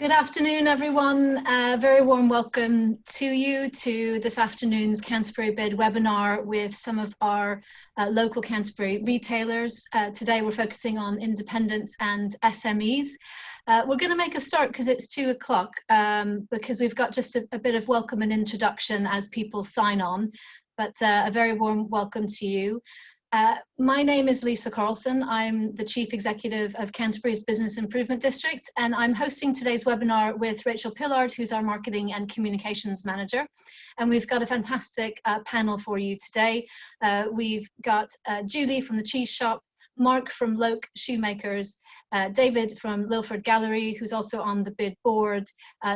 Good afternoon, everyone. Very warm welcome to you to this afternoon's Canterbury Bid webinar with some of our local Canterbury retailers. Today we're focusing on independents and SMEs. We're going to make a start because it's 2 o'clock, because we've got just a bit of welcome and introduction as people sign on, but a very warm welcome to you. My name is Lisa Carlson. I'm the Chief Executive of Canterbury's Business Improvement District, and I'm hosting today's webinar with Rachel Pillard, who's our Marketing and Communications Manager. And we've got a fantastic panel for you today. We've got Julie from the Cheese Shop, Mark from Loake Shoemakers, David from Lilford Gallery, who's also on the bid board,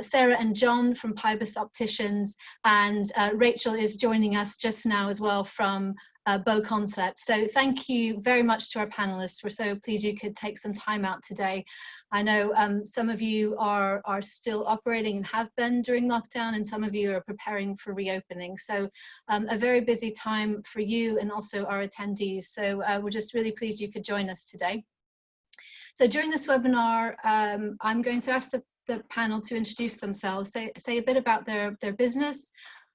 Sarah and John from Pybus Opticians, and Rachel is joining us just now as well from BoConcept. So thank you very much to our panelists. We're so pleased you could take some time out today. I know some of you are still operating and have been during lockdown, and some of you are preparing for reopening. So a very busy time for you and also our attendees. So we're just really pleased you could join us today. So during this webinar, I'm going to ask the panel to introduce themselves, say a bit about their business,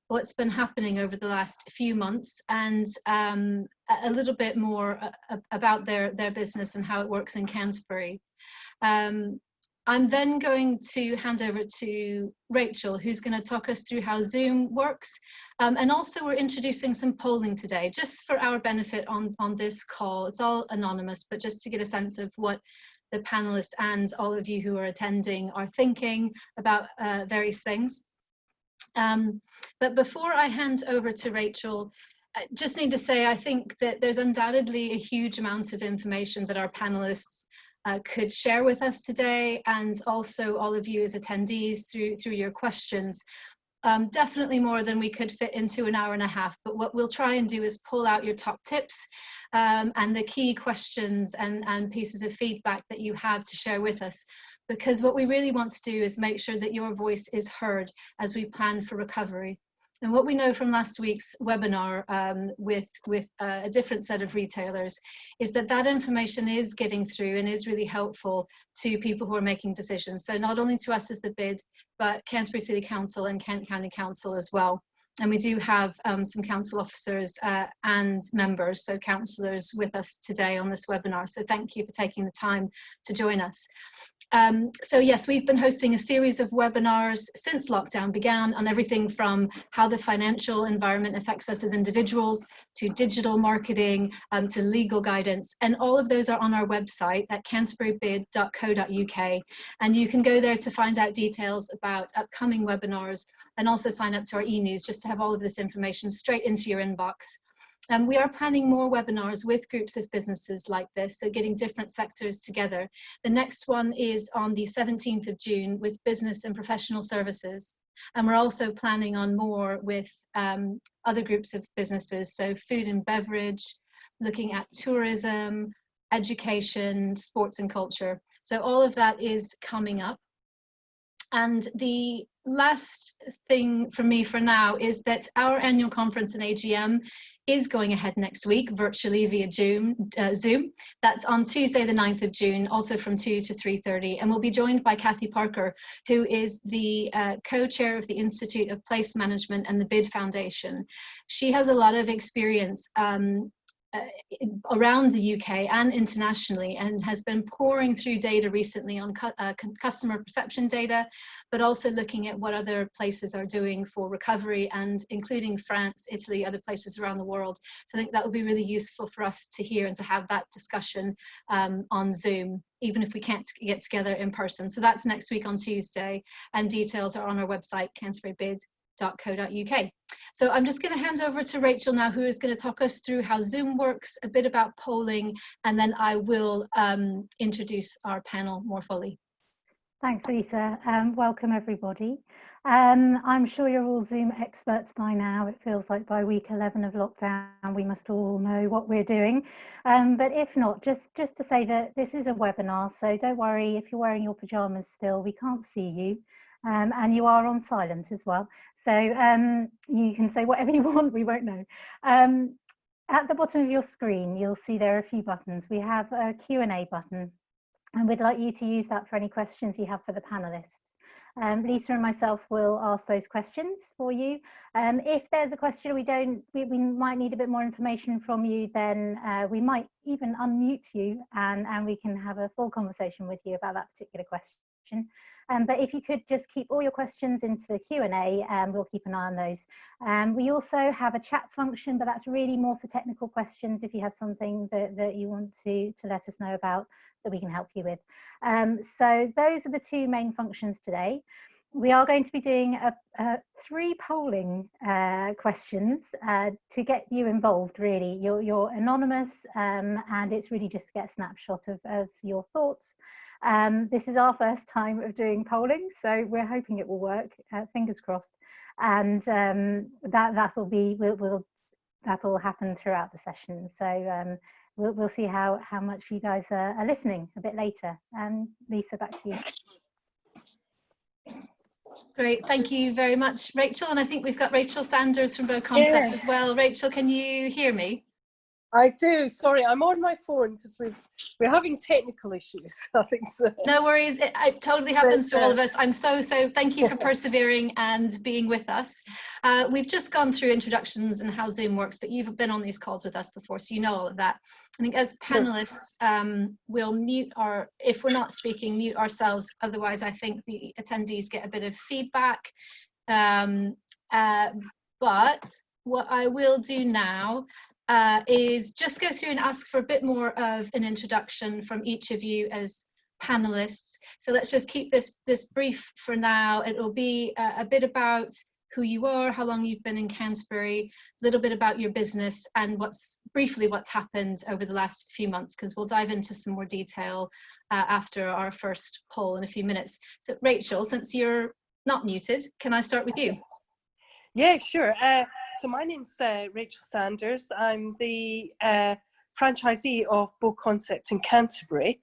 what's been happening over the last few months, and a little bit more about their business and how it works in Canterbury. I'm then going to hand over to Rachel, who's going to talk us through how Zoom works. And also we're introducing some polling today, just for our benefit on this call. It's all anonymous, but just to get a sense of what the panelists and all of you who are attending are thinking about various things. But before I hand over to Rachel, I just need to say I think that there's undoubtedly a huge amount of information that our panelists could share with us today, and also all of you as attendees through your questions. Definitely more than we could fit into an hour and a half, but what we'll try and do is pull out your top tips and the key questions and pieces of feedback that you have to share with us. Because what we really want to do is make sure that your voice is heard as we plan for recovery. And what we know from last week's webinar with a different set of retailers is that information is getting through and is really helpful to people who are making decisions. So not only to us as the bid, but Canterbury City Council and Kent County Council as well. And we do have some council officers and members, so councillors, with us today on this webinar. So thank you for taking the time to join us. So yes, we've been hosting a series of webinars since lockdown began on everything from how the financial environment affects us as individuals, to digital marketing, to legal guidance, and all of those are on our website at canterburybid.co.uk, and you can go there to find out details about upcoming webinars and also sign up to our e-news just to have all of this information straight into your inbox. We are planning more webinars with groups of businesses like this, so getting different sectors together. The next one is on the 17th of June with business and professional services. And we're also planning on more with other groups of businesses, so food and beverage, looking at tourism, education, sports and culture. So all of that is coming up. And the last thing from me for now is that our annual conference and AGM is going ahead next week, virtually via Zoom. That's on Tuesday, the 9th of June, also from 2 to 3:30. And we'll be joined by Kathy Parker, who is the co-chair of the Institute of Place Management and the Bid Foundation. She has a lot of experience around the UK and internationally, and has been pouring through data recently on customer perception data, but also looking at what other places are doing for recovery, and including France, Italy, other places around the world. So I think that would be really useful for us to hear and to have that discussion on Zoom, even if we can't get together in person. So that's next week on Tuesday, and details are on our website, canterburybid.co.uk. So I'm just going to hand over to Rachel now, who is going to talk us through how Zoom works, a bit about polling, and then I will introduce our panel more fully. Thanks, Lisa. Welcome, everybody. I'm sure you're all Zoom experts by now. It feels like by week 11 of lockdown, we must all know what we're doing. But if not, just to say that this is a webinar, so don't worry if you're wearing your pajamas still, we can't see you. And you are on silent as well. So you can say whatever you want, we won't know. At the bottom of your screen, you'll see there are a few buttons. We have a Q&A button, and we'd like you to use that for any questions you have for the panelists. Lisa and myself will ask those questions for you. If there's a question we might need a bit more information from you, then we might even unmute you and we can have a full conversation with you about that particular question. But if you could just keep all your questions into the Q&A, we'll keep an eye on those. We also have a chat function, but that's really more for technical questions. If you have something that you want to let us know about, that we can help you with. So those are the two main functions today. We are going to be doing 3 polling questions to get you involved, really. You're anonymous, and it's really just to get a snapshot of your thoughts. This is our first time of doing polling, so we're hoping it will work, fingers crossed. And that'll happen throughout the session. So we'll see how much you guys are listening a bit later. Lisa, back to you. Great, thank you very much, Rachel. And I think we've got Rachel Sanders from BoConcept as well. Rachel, can you hear me? I do. Sorry, I'm on my phone because we're having technical issues. I think so. No worries. It totally happens to all of us. I'm so thank you for persevering and being with us. We've just gone through introductions and how Zoom works, but you've been on these calls with us before, so you know all of that. I think as panelists, we'll mute if we're not speaking, mute ourselves. Otherwise, I think the attendees get a bit of feedback. But what I will do now is just go through and ask for a bit more of an introduction from each of you as panelists. So let's just keep this brief for now. It will be a bit about who you are, how long you've been in Canterbury, a little bit about your business, and briefly what's happened over the last few months, because we'll dive into some more detail after our first poll in a few minutes. So Rachel, since you're not muted, can I start with you? Yeah, sure. So my name's Rachel Sanders. I'm the franchisee of BoConcept in Canterbury.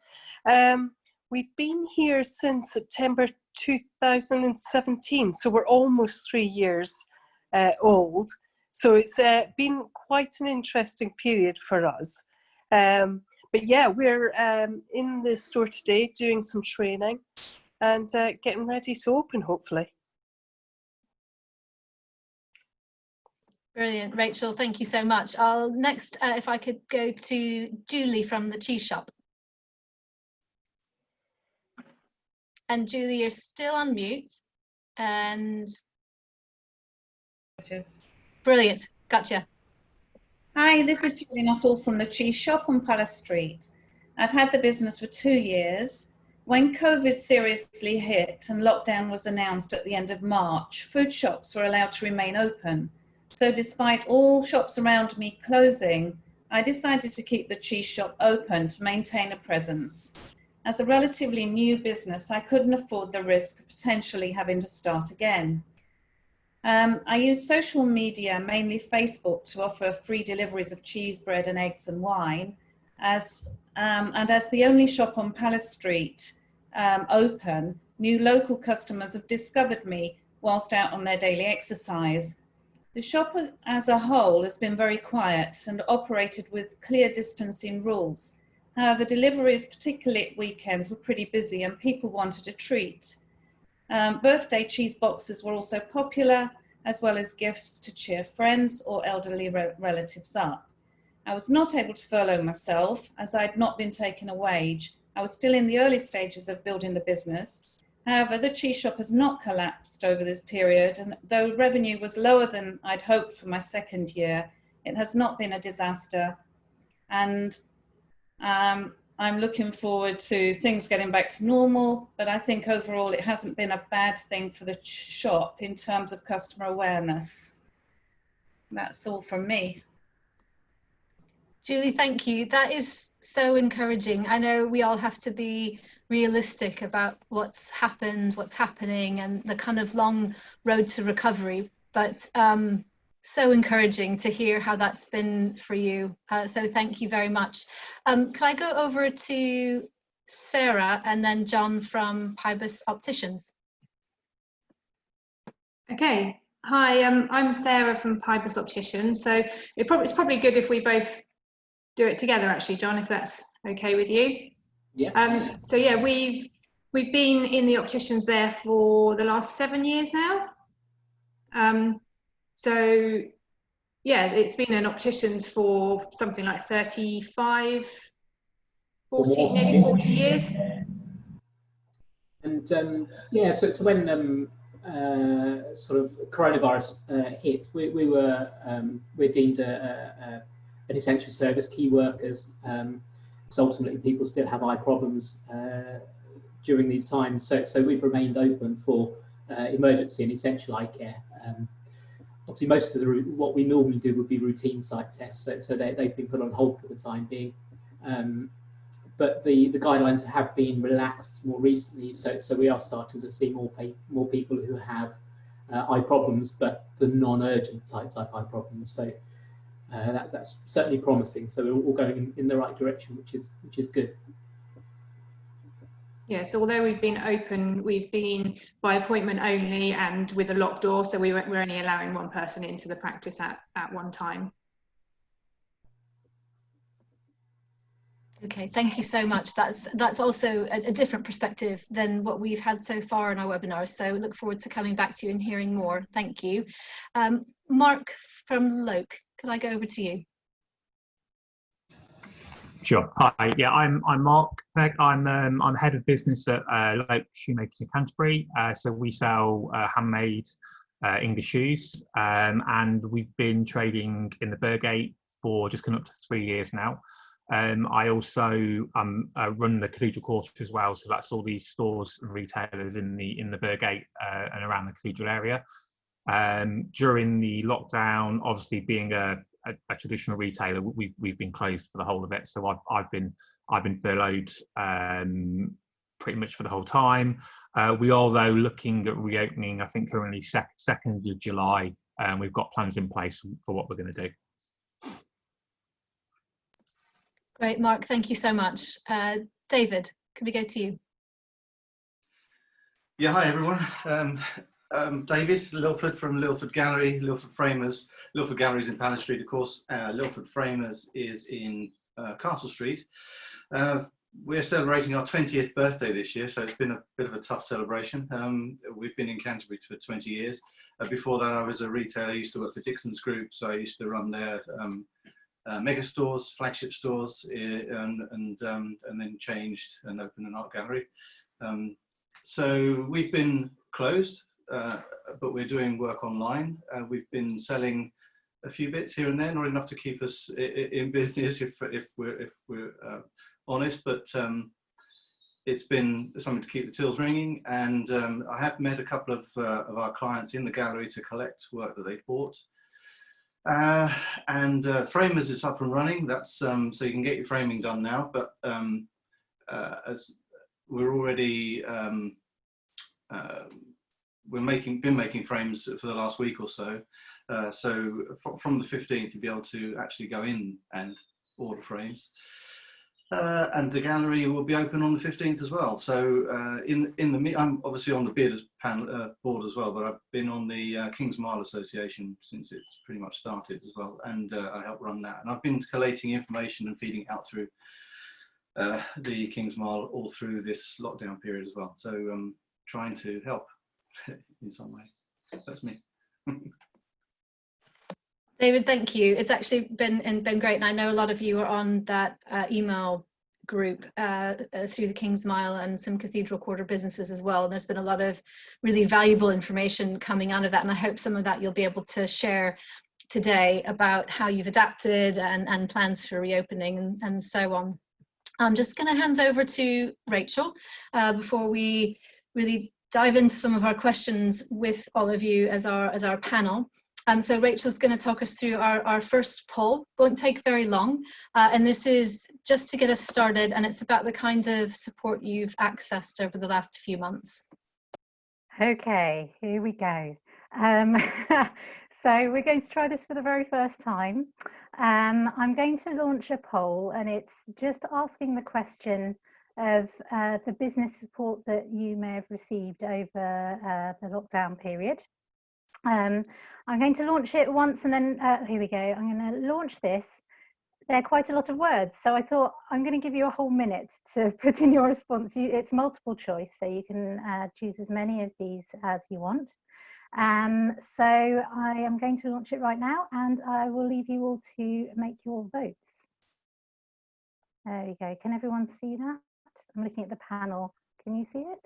We've been here since September 2017, so we're almost 3 years old. So it's been quite an interesting period for us. But yeah, we're in the store today doing some training and getting ready to open, hopefully. Brilliant, Rachel, thank you so much. I'll next, if I could go to Julie from the cheese shop. And Julie, you're still on mute. And brilliant, gotcha. Hi, this is Julie Nuttall from the cheese shop on Palace Street. I've had the business for 2 years. When COVID seriously hit and lockdown was announced at the end of March, food shops were allowed to remain open. So despite all shops around me closing, I decided to keep the cheese shop open to maintain a presence. As a relatively new business, I couldn't afford the risk of potentially having to start again. I use social media, mainly Facebook, to offer free deliveries of cheese, bread and eggs and wine. And as the only shop on Palace Street open, new local customers have discovered me whilst out on their daily exercise. The shop as a whole has been very quiet and operated with clear distancing rules. However, deliveries, particularly at weekends, were pretty busy and people wanted a treat. Birthday cheese boxes were also popular, as well as gifts to cheer friends or elderly relatives up. I was not able to furlough myself as I'd not been taking a wage. I was still in the early stages of building the business. However, the cheese shop has not collapsed over this period, and though revenue was lower than I'd hoped for my second year, it has not been a disaster. And I'm looking forward to things getting back to normal, but I think overall it hasn't been a bad thing for the shop in terms of customer awareness. That's all from me. Julie, thank you. That is so encouraging. I know we all have to be realistic about what's happened, what's happening, and the kind of long road to recovery, but so encouraging to hear how that's been for you. So thank you very much. Can I go over to Sarah and then John from Pybus Opticians? Okay. Hi, I'm Sarah from Pybus Opticians. So it's probably good if we both do it together, actually, John, if that's okay with you. Yeah. So yeah, we've we've been in the Opticians there for the last 7 years now. So yeah, it's been an Opticians for something like 35, 40, maybe 40 years. And yeah, so when sort of coronavirus hit, we're deemed an essential service, key workers. So ultimately, people still have eye problems during these times. So we've remained open for emergency and essential eye care. Obviously, most of what we normally do would be routine site tests, so they've been put on hold for the time being. But the guidelines have been relaxed more recently, so we are starting to see more people who have eye problems, but the non-urgent type eye problems. So that's certainly promising. So we're all going in the right direction, which is good. Yeah, so although we've been open, we've been by appointment only and with a locked door, so we're only allowing one person into the practice at one time. Okay, thank you so much. That's also a different perspective than what we've had so far in our webinars. So look forward to coming back to you and hearing more. Thank you. Mark from Loake, could I go over to you? Sure. Hi. Yeah, I'm Mark Pegg. I'm head of business at Loake Shoemakers in Canterbury. So we sell handmade English shoes, and we've been trading in the Burgate for just coming up to 3 years now. I also run the Cathedral Quarter as well, so that's all these stores and retailers in the Burgate and around the Cathedral area. During the lockdown, obviously being a traditional retailer, we've been closed for the whole of it. So I've been furloughed pretty much for the whole time. We are though looking at reopening. I think currently 2nd of July. We've got plans in place for what we're going to do. Great, Mark, thank you so much. David, can we go to you? Yeah, hi everyone. David, Lilford from Lilford Gallery, Lilford Framers. Lilford Gallery is in Palace Street, of course. Lilford Framers is in Castle Street. We're celebrating our 20th birthday this year, so it's been a bit of a tough celebration. We've been in Canterbury for 20 years. Before that, I was a retailer. I used to work for Dixon's Group, so I used to run their mega stores, flagship stores, and then changed and opened an art gallery. So we've been closed, but we're doing work online. We've been selling a few bits here and there, not enough to keep us in business if we're honest, but it's been something to keep the tills ringing. And I have met a couple of our clients in the gallery to collect work that they bought. Framers is up and running. That's so you can get your framing done now, but as we're already been making frames for the last week or so. So from the 15th, you'll be able to actually go in and order frames. And the gallery will be open on the 15th as well. So I'm obviously on the bidders panel board as well, but I've been on the King's Mile Association since it's pretty much started as well, and I help run that. And I've been collating information and feeding it out through the King's Mile all through this lockdown period as well. So I'm trying to help in some way. That's me. David, thank you. It's actually been great, and I know a lot of you are on that email group through the King's Mile and some Cathedral Quarter businesses as well. And there's been a lot of really valuable information coming out of that, and I hope some of that you'll be able to share today about how you've adapted and plans for reopening and so on. I'm just going to hand over to Rachel before we really dive into some of our questions with all of you as our panel. So Rachel's going to talk us through our first poll. Won't take very long, and this is just to get us started, and it's about the kind of support you've accessed over the last few months. Okay, here we go. So we're going to try this for the very first time. I'm going to launch a poll, and it's just asking the question of the business support that you may have received over the lockdown period. I'm going to launch it once, and then here we go. I'm going to launch this They're quite a lot of words, so I thought I'm going to give you a whole minute to put in your response. It's multiple choice, so you can choose as many of these as you want. So I am going to launch it right now, and I will leave you all to make your votes. There we go. Can everyone see that? I'm looking at the panel. Can you see it?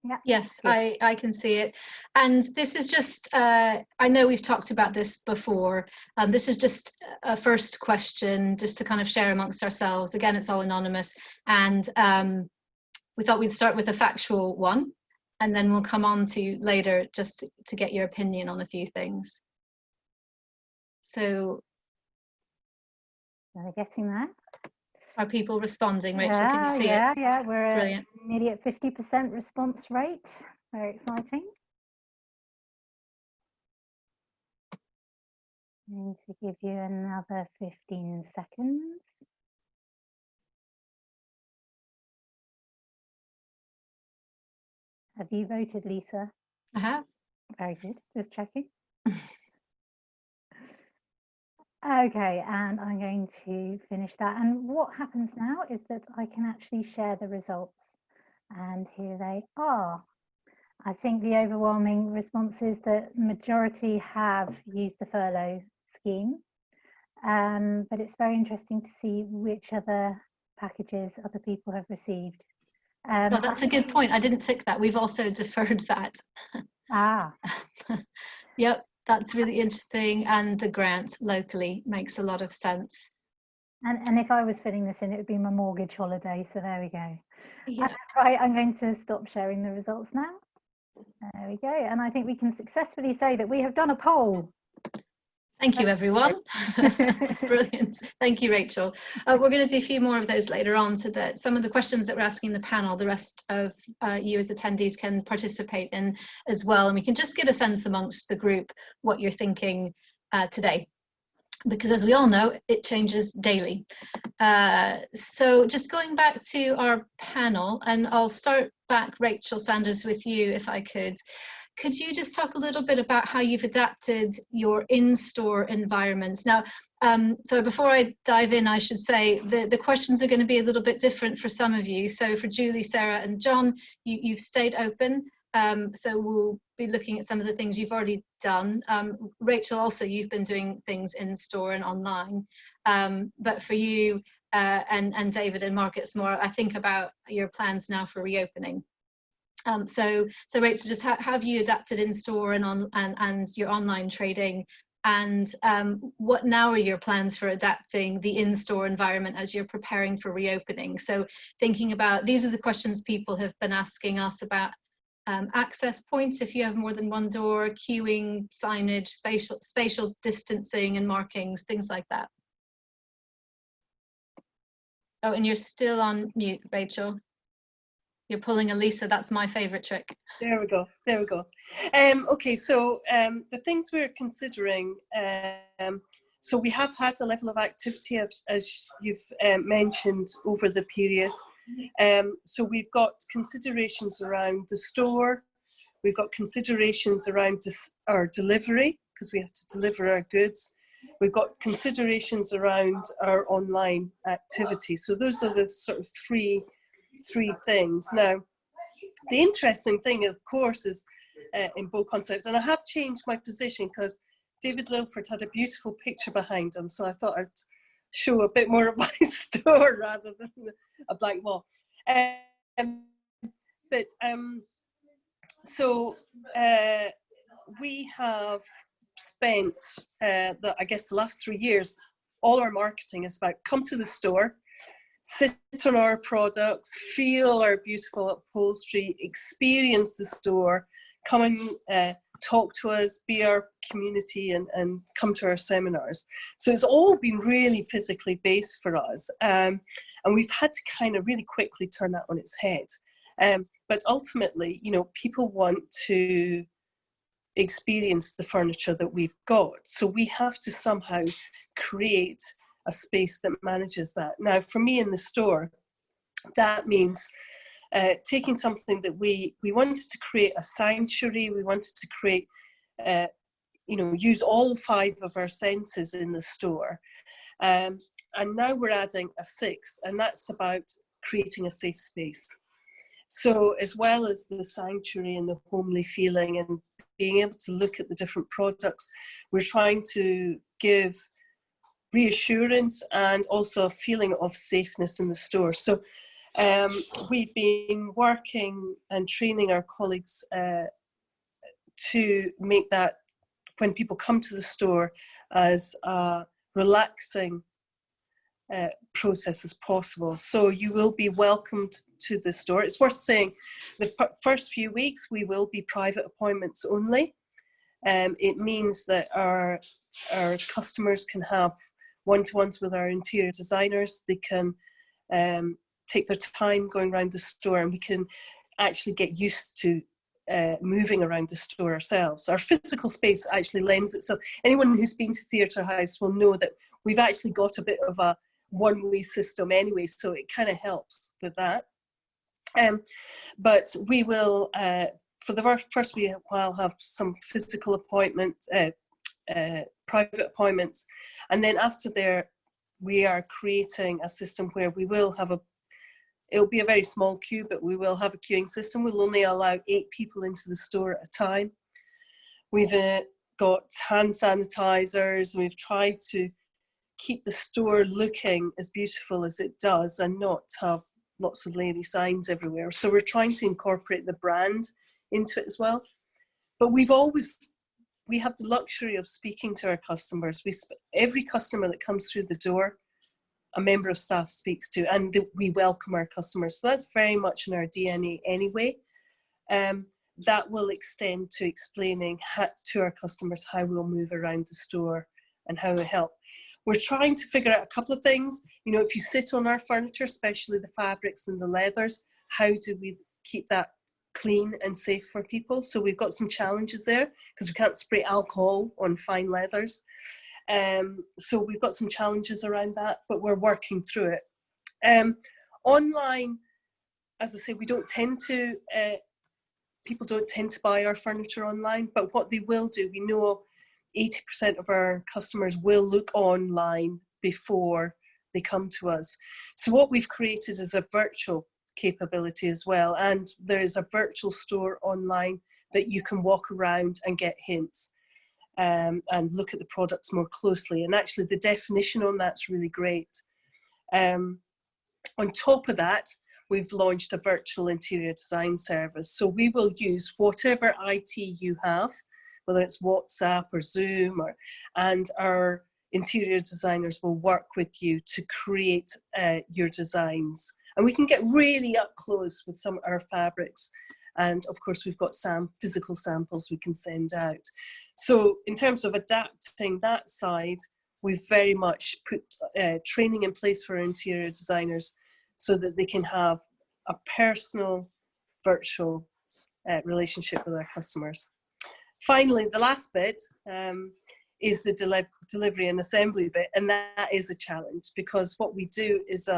Yeah. Yes, I can see it. And this is just, I know we've talked about this before. This is just a first question, just to kind of share amongst ourselves. Again, it's all anonymous. And we thought we'd start with a factual one, and then we'll come on to later just to get your opinion on a few things. So. Are they getting that? Are people responding? Rachel, yeah, can you see it? Yeah, we're nearly at 50% response rate. Very exciting. I'm going to give you another 15 seconds. Have you voted, Lisa? I have. Very good, just checking. Okay, and I'm going to finish that. And what happens now is that I can actually share the results. And here they are. I think the overwhelming response is that majority have used the furlough scheme. But it's very interesting to see which other packages other people have received. Oh, that's a good point. I didn't tick that. We've also deferred that. Ah. Yep. That's really interesting, and the grant locally makes a lot of sense. And if I was filling this in, it would be my mortgage holiday, so there we go. Yeah. Right, I'm going to stop sharing the results now. There we go, and I think we can successfully say that we have done a poll. Thank you, everyone. Brilliant. Thank you, Rachel. We're going to do a few more of those later on, so that some of the questions that we're asking the panel, the rest of you as attendees can participate in as well. And we can just get a sense amongst the group what you're thinking today. Because as we all know, it changes daily. So just going back to our panel, and I'll start back, Rachel Sanders, with you, if I could. Could you just talk a little bit about how you've adapted your in-store environments? Now, so before I dive in, I should say the questions are going to be a little bit different for some of you. So for Julie, Sarah and John, you've stayed open. So we'll be looking at some of the things you've already done. Rachel, also, you've been doing things in store and online. But for you and David and Mark, it's more, I think, about your plans now for reopening. So Rachel, just how have you adapted in store and your online trading, and what now are your plans for adapting the in-store environment as you're preparing for reopening? So thinking about, these are the questions people have been asking us about. Access points, if you have more than one door, queuing, signage, spatial distancing and markings, things like that. Oh, and you're still on mute, Rachel. You're pulling a Lisa, that's my favourite trick. There we go, there we go. Okay, so the things we're considering, so we have had a level of activity, as you've mentioned, over the period. So we've got considerations around the store, we've got considerations around our delivery, because we have to deliver our goods. We've got considerations around our online activity. So those are the sort of three things. Now, the interesting thing, of course, is in BoConcept, and I have changed my position because David Lilford had a beautiful picture behind him, so I thought I'd show a bit more of my store rather than a blank wall. So we have spent, I guess, the last 3 years, all our marketing is about come to the store, sit on our products, feel our beautiful upholstery, experience the store, come and talk to us, be our community, and come to our seminars. So it's all been really physically based for us. And we've had to kind of really quickly turn that on its head. But ultimately, you know, people want to experience the furniture that we've got. So we have to somehow create a space that manages that. Now, for me in the store, that means taking something that we wanted to create a sanctuary, we wanted to create, use all 5 of our senses in the store. And now we're adding a 6th, and that's about creating a safe space. So as well as the sanctuary and the homely feeling and being able to look at the different products, we're trying to give reassurance and also a feeling of safeness in the store. So we've been working and training our colleagues to make that, when people come to the store, as a relaxing process as possible. So you will be welcomed to the store. It's worth saying the first few weeks we will be private appointments only. It means that our customers can have one-to-ones with our interior designers. They can take their time going around the store, and we can actually get used to moving around the store ourselves. Our physical space actually lends itself. Anyone who's been to Theatre House will know that we've actually got a bit of a one-way system anyway, so it kind of helps with that. But we will, for the first while, have some physical appointments, private appointments, and then after there, we are creating a system where we will have it'll be a very small queue, but we will have a queuing system. We'll only allow 8 people into the store at a time. We've got hand sanitizers, and we've tried to keep the store looking as beautiful as it does and not have lots of lady signs everywhere. So we're trying to incorporate the brand into it as well. But we have the luxury of speaking to our customers. Every customer that comes through the door, a member of staff speaks to, and we welcome our customers. So that's very much in our DNA anyway. That will extend to explaining to our customers how we'll move around the store and how we help. We're trying to figure out a couple of things. If you sit on our furniture, especially the fabrics and the leathers, how do we keep that clean and safe for people? So we've got some challenges there, because we can't spray alcohol on fine leathers. So we've got some challenges around that, but we're working through it. Online, as I say, people don't tend to buy our furniture online, but what they will do, we know 80% of our customers will look online before they come to us. So what we've created is a virtual capability as well, and there is a virtual store online that you can walk around and get hints and look at the products more closely, and actually the definition on that's really great. On top of that, we've launched a virtual interior design service, so we will use whatever IT you have, whether it's WhatsApp or Zoom, and our interior designers will work with you to create your designs. And we can get really up close with some of our fabrics. And of course, we've got physical samples we can send out. So in terms of adapting that side, we've very much put training in place for our interior designers so that they can have a personal virtual relationship with our customers. Finally, the last bit is the delivery and assembly bit, and that is a challenge, because what we do is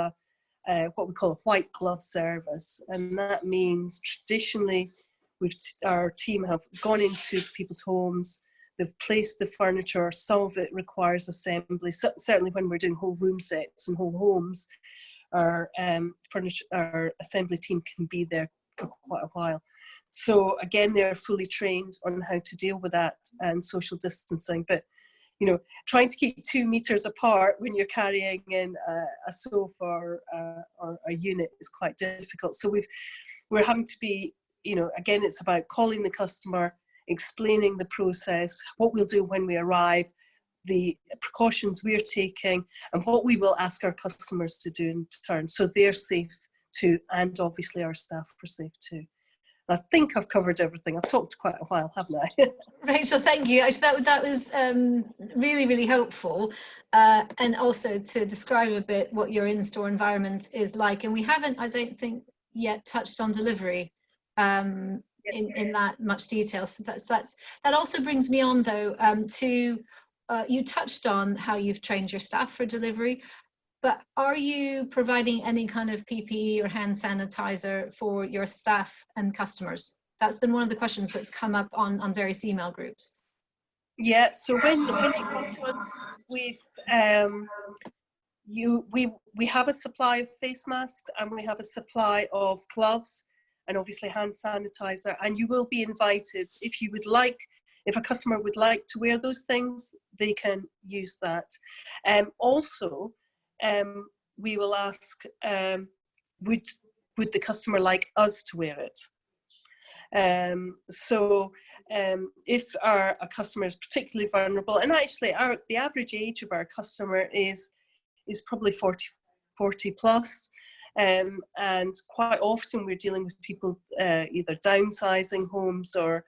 what we call a white glove service, and that means traditionally our team have gone into people's homes, they've placed the furniture. Some of it requires assembly. So, certainly when we're doing whole room sets and whole homes, our assembly team can be there for quite a while. So again, they're fully trained on how to deal with that and social distancing. But trying to keep 2 meters apart when you're carrying in a sofa or a unit is quite difficult. So we're having to be, again, it's about calling the customer, explaining the process, what we'll do when we arrive, the precautions we're taking, and what we will ask our customers to do in turn, so they're safe too, and obviously our staff are safe too. I think I've covered everything. I've talked quite a while, haven't I? Rachel, thank you. That was really, really helpful. And also to describe a bit what your in-store environment is like. And we haven't, I don't think, yet touched on delivery in that much detail. So that also brings me on, though, to you touched on how you've trained your staff for delivery. But are you providing any kind of PPE or hand sanitizer for your staff and customers? That's been one of the questions that's come up on various email groups. Yeah, so when you come to us with we have a supply of face masks, and we have a supply of gloves, and obviously hand sanitizer, and you will be invited if you would like. If a customer would like to wear those things, they can use that. Also, we will ask, would the customer like us to wear it? If a customer is particularly vulnerable, and actually the average age of our customer is probably 40 plus, and quite often we're dealing with people either downsizing homes or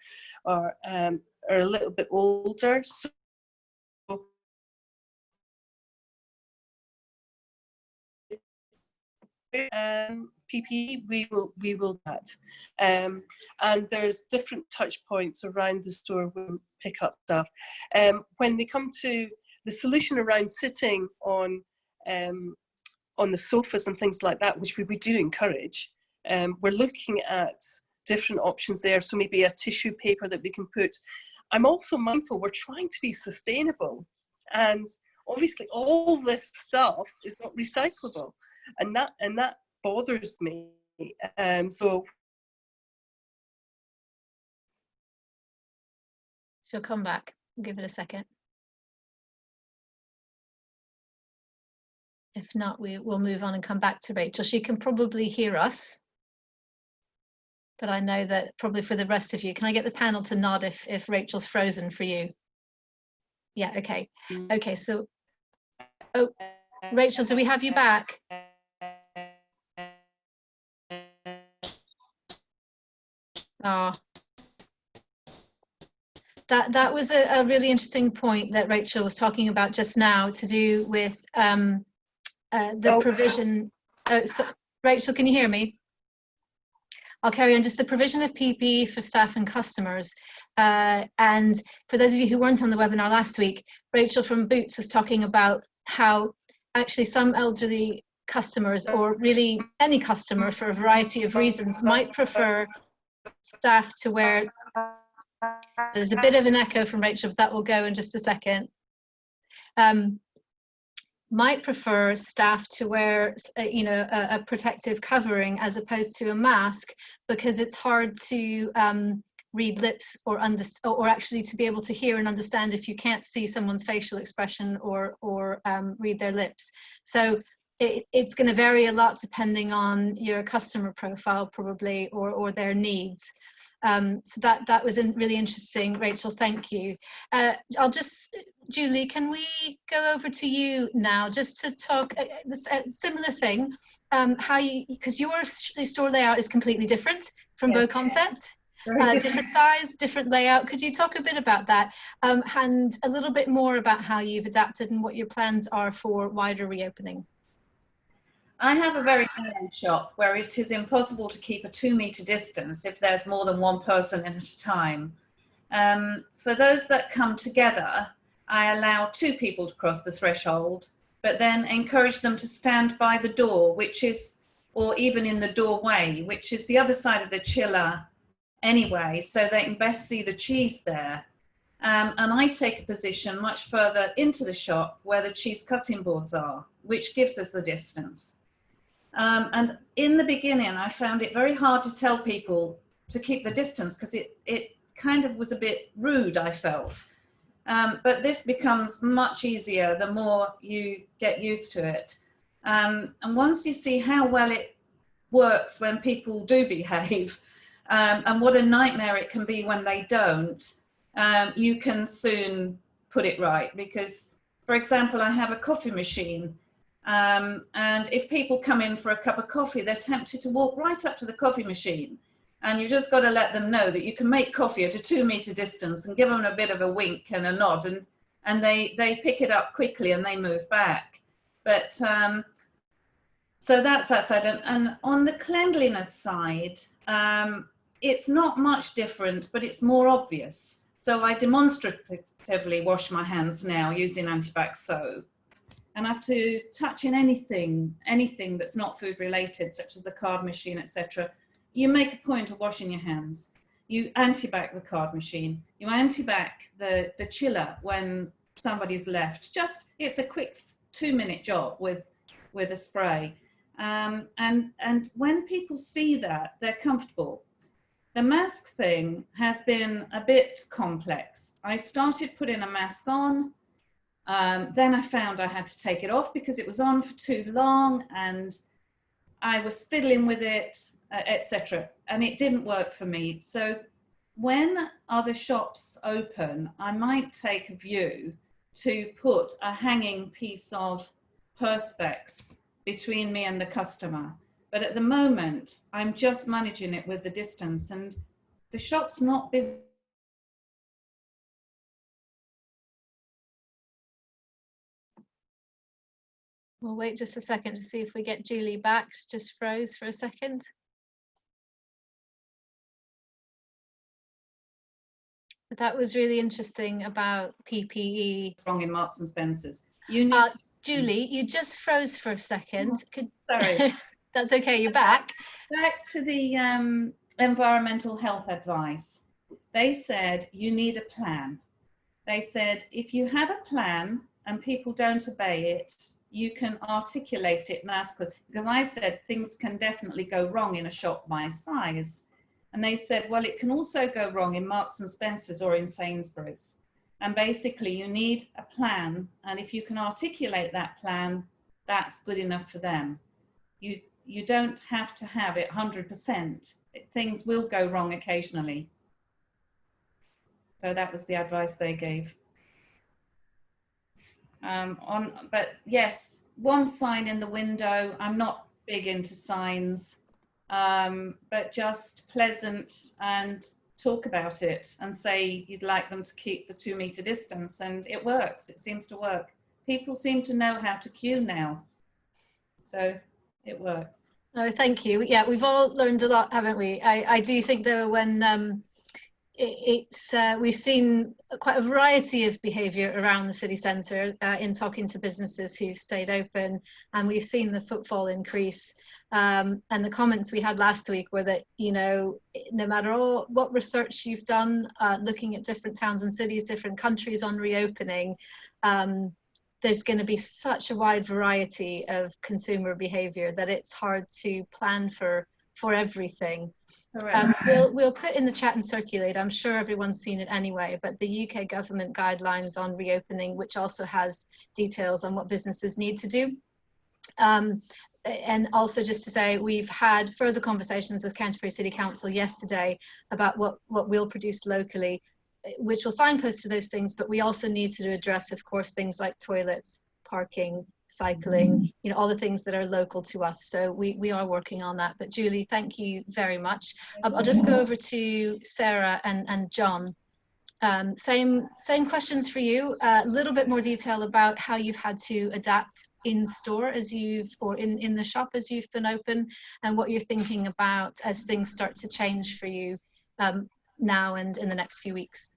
a little bit older. So PPE, we will that, and there's different touch points around the store when we pick up stuff. When they come to the solution around sitting on the sofas and things like that, which we do encourage, we're looking at different options there. So maybe a tissue paper that we can put. I'm also mindful we're trying to be sustainable, and obviously all this stuff is not recyclable, and that bothers me. So she'll come back. Give it a second. If not, we will move on and come back to Rachel. She can probably hear us, but I know that probably for the rest of you, can I get the panel to nod if Rachel's frozen for you? Yeah, okay. Okay, so, oh, Rachel, do we have you back? Oh. That was a really interesting point that Rachel was talking about just now, to do with the provision. So, Rachel, can you hear me? I'll carry on. Just the provision of PPE for staff and customers. And for those of you who weren't on the webinar last week, Rachel from Boots was talking about how actually some elderly customers, or really any customer for a variety of reasons, might prefer staff to wear. There's a bit of an echo from Rachel, but that will go in just a second. Might prefer staff to wear, a protective covering as opposed to a mask, because it's hard to read lips or actually to be able to hear and understand if you can't see someone's facial expression or read their lips. So it's going to vary a lot depending on your customer profile, probably, or their needs. So that was really interesting, Rachel. Thank you. Julie, can we go over to you now just to talk a similar thing? Because your store layout is completely different from BoConcept. Different size, different layout. Could you talk a bit about that, and a little bit more about how you've adapted and what your plans are for wider reopening? I have a very narrow shop where it is impossible to keep a 2-metre distance if there's more than one person in at a time. For those that come together, I allow 2 people to cross the threshold, but then encourage them to stand by the door, or even in the doorway, which is the other side of the chiller anyway, so they can best see the cheese there. And I take a position much further into the shop where the cheese cutting boards are, which gives us the distance. And in the beginning, I found it very hard to tell people to keep the distance, because it kind of was a bit rude, I felt. But this becomes much easier the more you get used to it. And once you see how well it works when people do behave, and what a nightmare it can be when they don't, you can soon put it right. Because, for example, I have a coffee machine. And if people come in for a cup of coffee, they're tempted to walk right up to the coffee machine. And you just got to let them know that you can make coffee at a 2-metre distance and give them a bit of a wink and a nod, and they pick it up quickly and they move back. But so that's that side. And on the cleanliness side, it's not much different, but it's more obvious. So I demonstratively wash my hands now using antibac soap. And I have to touch in anything that's not food related, such as the card machine, etc. You make a point of washing your hands. You anti-back the card machine. You anti-back the chiller when somebody's left. Just, it's a quick 2-minute job with a spray. And when people see that, they're comfortable. The mask thing has been a bit complex. I started putting a mask on, then I found I had to take it off because it was on for too long and I was fiddling with it, etc. And it didn't work for me. So when other shops open, I might take a view to put a hanging piece of perspex between me and the customer. But at the moment, I'm just managing it with the distance, and the shop's not busy. We'll wait just a second to see if we get Julie back. She just froze for a second. But that was really interesting about PPE. Wrong in Marks and Spencer's. You need Julie, you just froze for a second. Sorry. That's okay, you're back. Back to the environmental health advice. They said you need a plan. They said if you have a plan and people don't obey it, you can articulate it and ask them. Because I said things can definitely go wrong in a shop my size. And they said, well, it can also go wrong in Marks and Spencer's or in Sainsbury's. And basically you need a plan. And if you can articulate that plan, that's good enough for them. You don't have to have it 100%. Things will go wrong occasionally. So that was the advice they gave. But yes, one sign in the window. I'm not big into signs, but just pleasant and talk about it and say you'd like them to keep the 2-meter distance, and it works. It seems to work. People seem to know how to queue now, so it works. Oh, thank you. Yeah, we've all learned a lot, haven't we? I do think though when we've seen quite a variety of behaviour around the city centre in talking to businesses who've stayed open, and we've seen the footfall increase. And the comments we had last week were that, you know, no matter what research you've done, looking at different towns and cities, different countries on reopening, there's going to be such a wide variety of consumer behaviour that it's hard to plan for everything. We'll put in the chat and circulate. I'm sure everyone's seen it anyway, but the UK government guidelines on reopening, which also has details on what businesses need to do. And also just to say, we've had further conversations with Canterbury City Council yesterday about what we'll produce locally, which will signpost to those things, but we also need to address, of course, things like toilets, parking, cycling, you know, all the things that are local to us. So we are working on that. But Julie, thank you very much. I'll just go over to Sarah and John. Same questions for you. A little bit more detail about how you've had to adapt in store or in the shop as you've been open, and what you're thinking about as things start to change for you now and in the next few weeks.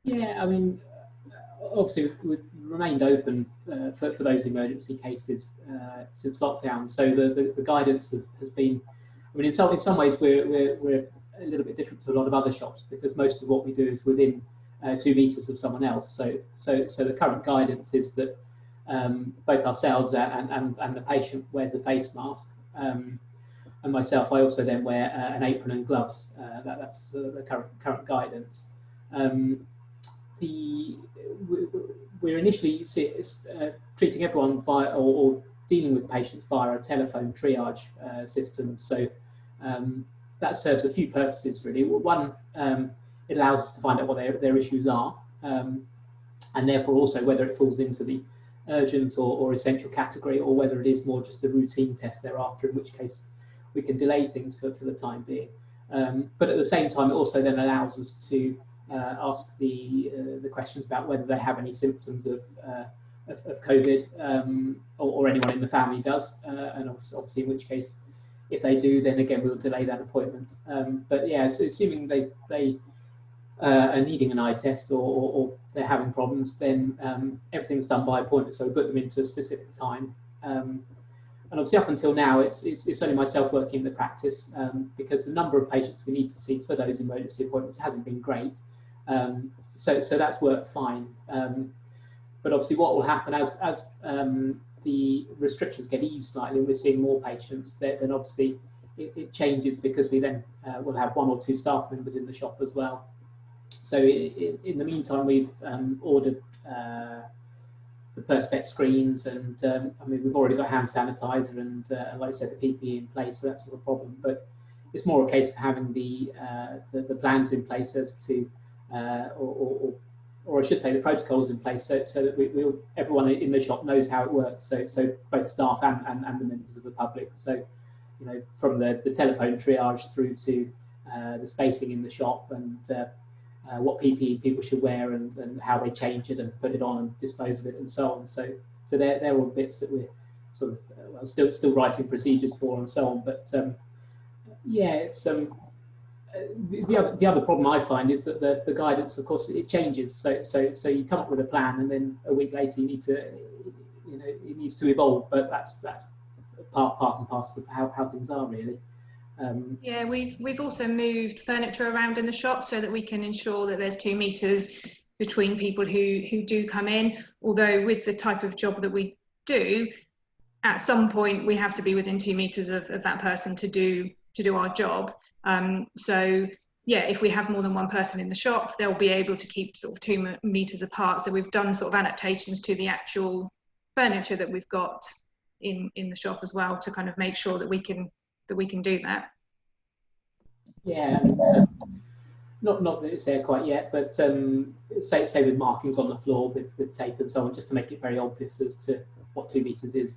Yeah, I mean, obviously we've remained open for those emergency cases since lockdown. So the guidance has been, I mean, in some ways we're a little bit different to a lot of other shops, because most of what we do is within 2 meters of someone else. So the current guidance is that both ourselves and the patient wears a face mask. And myself, I also then wear an apron and gloves. That's the current guidance. We're initially treating everyone via or dealing with patients via a telephone triage system. So that serves a few purposes, really. One, it allows us to find out what their issues are, and therefore also whether it falls into the urgent or essential category, or whether it is more just a routine test thereafter, in which case we can delay things for the time being. But at the same time, it also then allows us to ask the questions about whether they have any symptoms of COVID, or anyone in the family does, and obviously in which case, if they do, then again we'll delay that appointment. But yeah, so assuming they are needing an eye test or they're having problems, then everything's done by appointment. So we put them into a specific time. And obviously up until now, it's only myself working in the practice, because the number of patients we need to see for those emergency appointments hasn't been great. So that's worked fine. But obviously what will happen as the restrictions get eased slightly and we're seeing more patients, then obviously it changes, because we then will have 1 or 2 staff members in the shop as well. So in the meantime, we've ordered the Perspex screens, and I mean, we've already got hand sanitizer and like I said, the PPE in place, so that's not a problem. But it's more a case of having the plans in place as to, or I should say, the protocols in place, so that everyone in the shop knows how it works. So both staff and the members of the public. So, you know, from the telephone triage through to the spacing in the shop, and what PPE people should wear, and how they change it and put it on and dispose of it, and so on. So they're all bits that we're sort of still writing procedures for, and so on. But yeah, it's the other problem I find is that the guidance, of course, it changes. So you come up with a plan, and then a week later you need to, you know, it needs to evolve. But that's part and parcel of how things are, really. Yeah, we've also moved furniture around in the shop so that we can ensure that there's 2 meters between people who do come in. Although with the type of job that we do, at some point we have to be within 2 meters of that person to do our job. So yeah, if we have more than 1 person in the shop, they'll be able to keep sort of 2 meters apart. So we've done sort of adaptations to the actual furniture that we've got in the shop as well, to kind of make sure that we can do that. Yeah, I mean, not that it's there quite yet, but say with markings on the floor with tape and so on, just to make it very obvious as to what 2 meters is.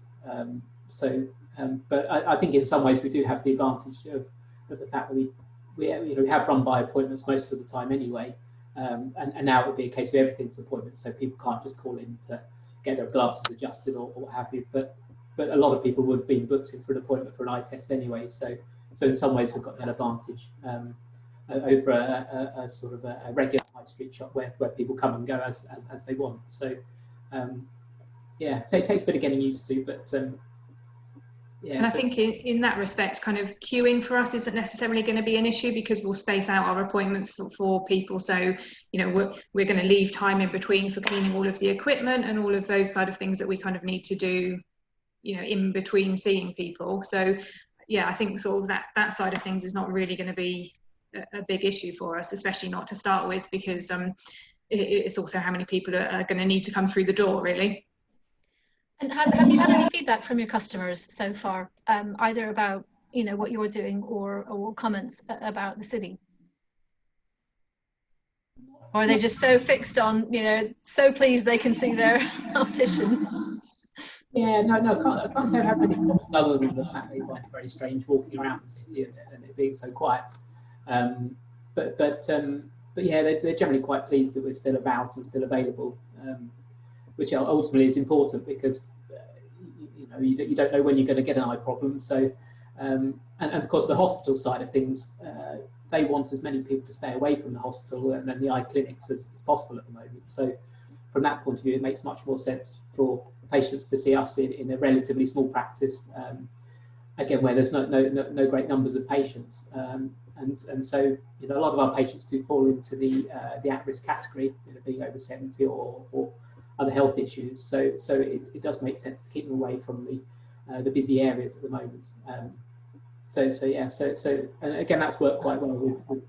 But I think in some ways we do have the advantage of the fact that we have run by appointments most of the time anyway, and now it would be a case of everything's appointment, so people can't just call in to get their glasses adjusted or what have you. But a lot of people would have been booked in for an appointment for an eye test anyway. So in some ways we've got that advantage over a sort of a regular high street shop where people come and go as they want. So yeah, it takes a bit of getting used to, but yeah. And I think in that respect, kind of queuing for us isn't necessarily going to be an issue, because we'll space out our appointments for people. So, you know, we're going to leave time in between for cleaning all of the equipment and all of those side of things that we kind of need to do, you know, in between seeing people. So yeah, I think sort of that side of things is not really going to be a big issue for us, especially not to start with, because it's also how many people are going to need to come through the door, really. And have you had any feedback from your customers so far, either about, you know, what you're doing or comments about the city? Or are they just so fixed on, you know, so pleased they can see their optician? Yeah, no, I can't say I've had many comments other than the fact they find it very strange walking around the city and it being so quiet. But yeah, they're generally quite pleased that we're still about and still available, which ultimately is important, because you know, you don't know when you're going to get an eye problem. So and of course the hospital side of things, they want as many people to stay away from the hospital and then the eye clinics as possible at the moment. So from that point of view, it makes much more sense for patients to see us in a relatively small practice, again, where there's no great numbers of patients, and so, you know, a lot of our patients do fall into the at-risk category, you know, being over 70 or other health issues. So it does make sense to keep them away from the busy areas at the moment. So and again, that's worked quite well. We've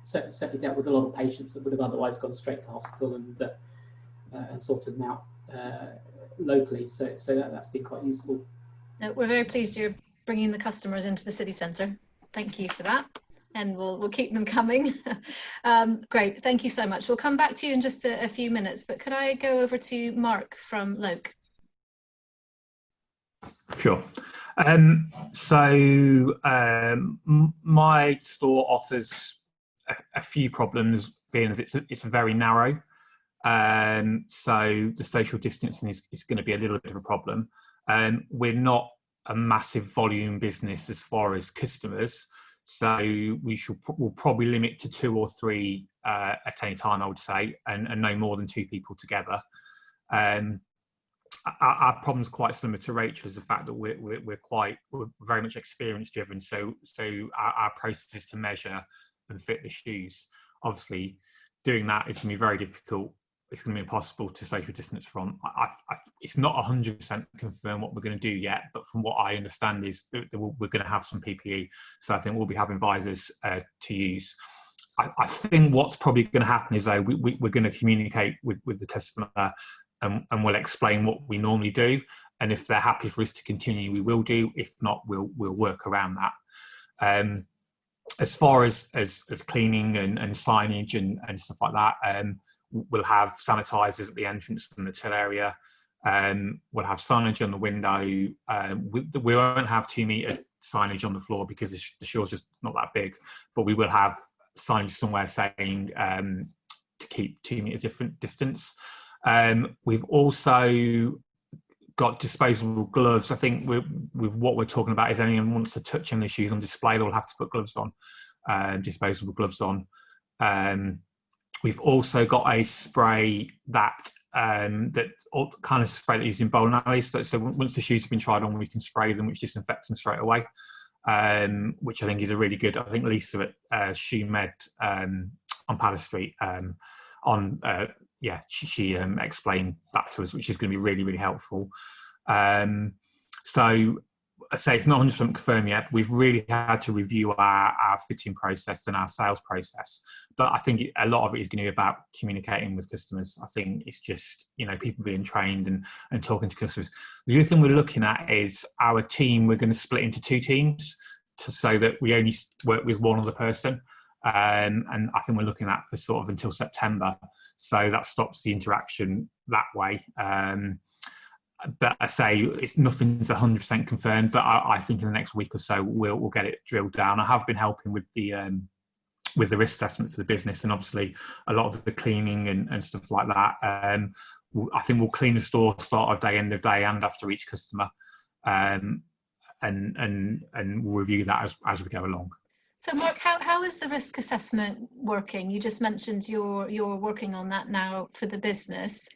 certainly dealt with a lot of patients that would have otherwise gone straight to hospital and sorted them out locally. So that's been quite useful. No, we're very pleased you're bringing the customers into the city centre. Thank you for that, and we'll keep them coming. Great, thank you so much. We'll come back to you in just a few minutes, but could I go over to Mark from Loake? Sure. My store offers a few problems, being as it's very narrow. So the social distancing is going to be a little bit of a problem. We're not a massive volume business as far as customers, so we'll probably limit to 2 or 3 at any time, I would say, and no more than 2 people together. our problem's quite similar to Rachel's, the fact that we're very much experience driven. So our process is to measure and fit the shoes. Obviously, doing that is going to be very difficult. It's going to be impossible to social distance from. It's not 100% confirmed what we're going to do yet, but from what I understand is that we're going to have some PPE. So I think we'll be having visors to use. I think what's probably going to happen is, though, we're going to communicate with the customer and we'll explain what we normally do. And if they're happy for us to continue, we will do. If not, we'll work around that. As far as cleaning and signage and stuff like that, we'll have sanitisers at the entrance from the till area. We'll have signage on the window. We won't have 2 metre signage on the floor because the shore's just not that big, but we will have signage somewhere saying to keep 2 metres different distance. We've also got disposable gloves. I think with what we're talking about is anyone wants to touch any shoes on display, they'll have to put gloves on, disposable gloves on. We've also got a spray that kind of spray that is in bowling alleys. So once the shoes have been tried on, we can spray them, which disinfects them straight away, which I think is a really good. I think Lisa at Shoemed on Palace Street she explained that to us, which is going to be really, really helpful. So I say it's not 100% confirmed yet, but we've really had to review our fitting process and our sales process. But I think a lot of it is going to be about communicating with customers. I think it's just, people being trained and talking to customers. The other thing we're looking at is our team. We're going to split into 2 teams so that we only work with one other person. And I think we're looking at for sort of until September. So that stops the interaction that way. But I say nothing's 100% confirmed, but I think in the next week or so we'll get it drilled down. I have been helping with the risk assessment for the business, and obviously a lot of the cleaning and stuff like that. I think we'll clean the store start of day, end of day, and after each customer, and we'll review that as we go along. So Mark, how is the risk assessment working? You just mentioned you're working on that now for the business.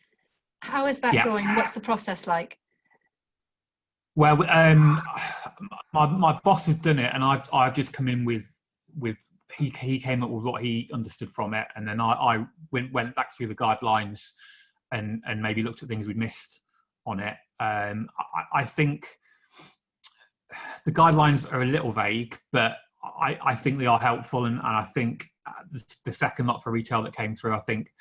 How is that going? What's the process like? Well, my boss has done it, and I've just come in with he came up with what he understood from it, and then I went back through the guidelines and maybe looked at things we'd missed on it. I think the guidelines are a little vague, but I think they are helpful, and I think the second lot for retail that came through, I think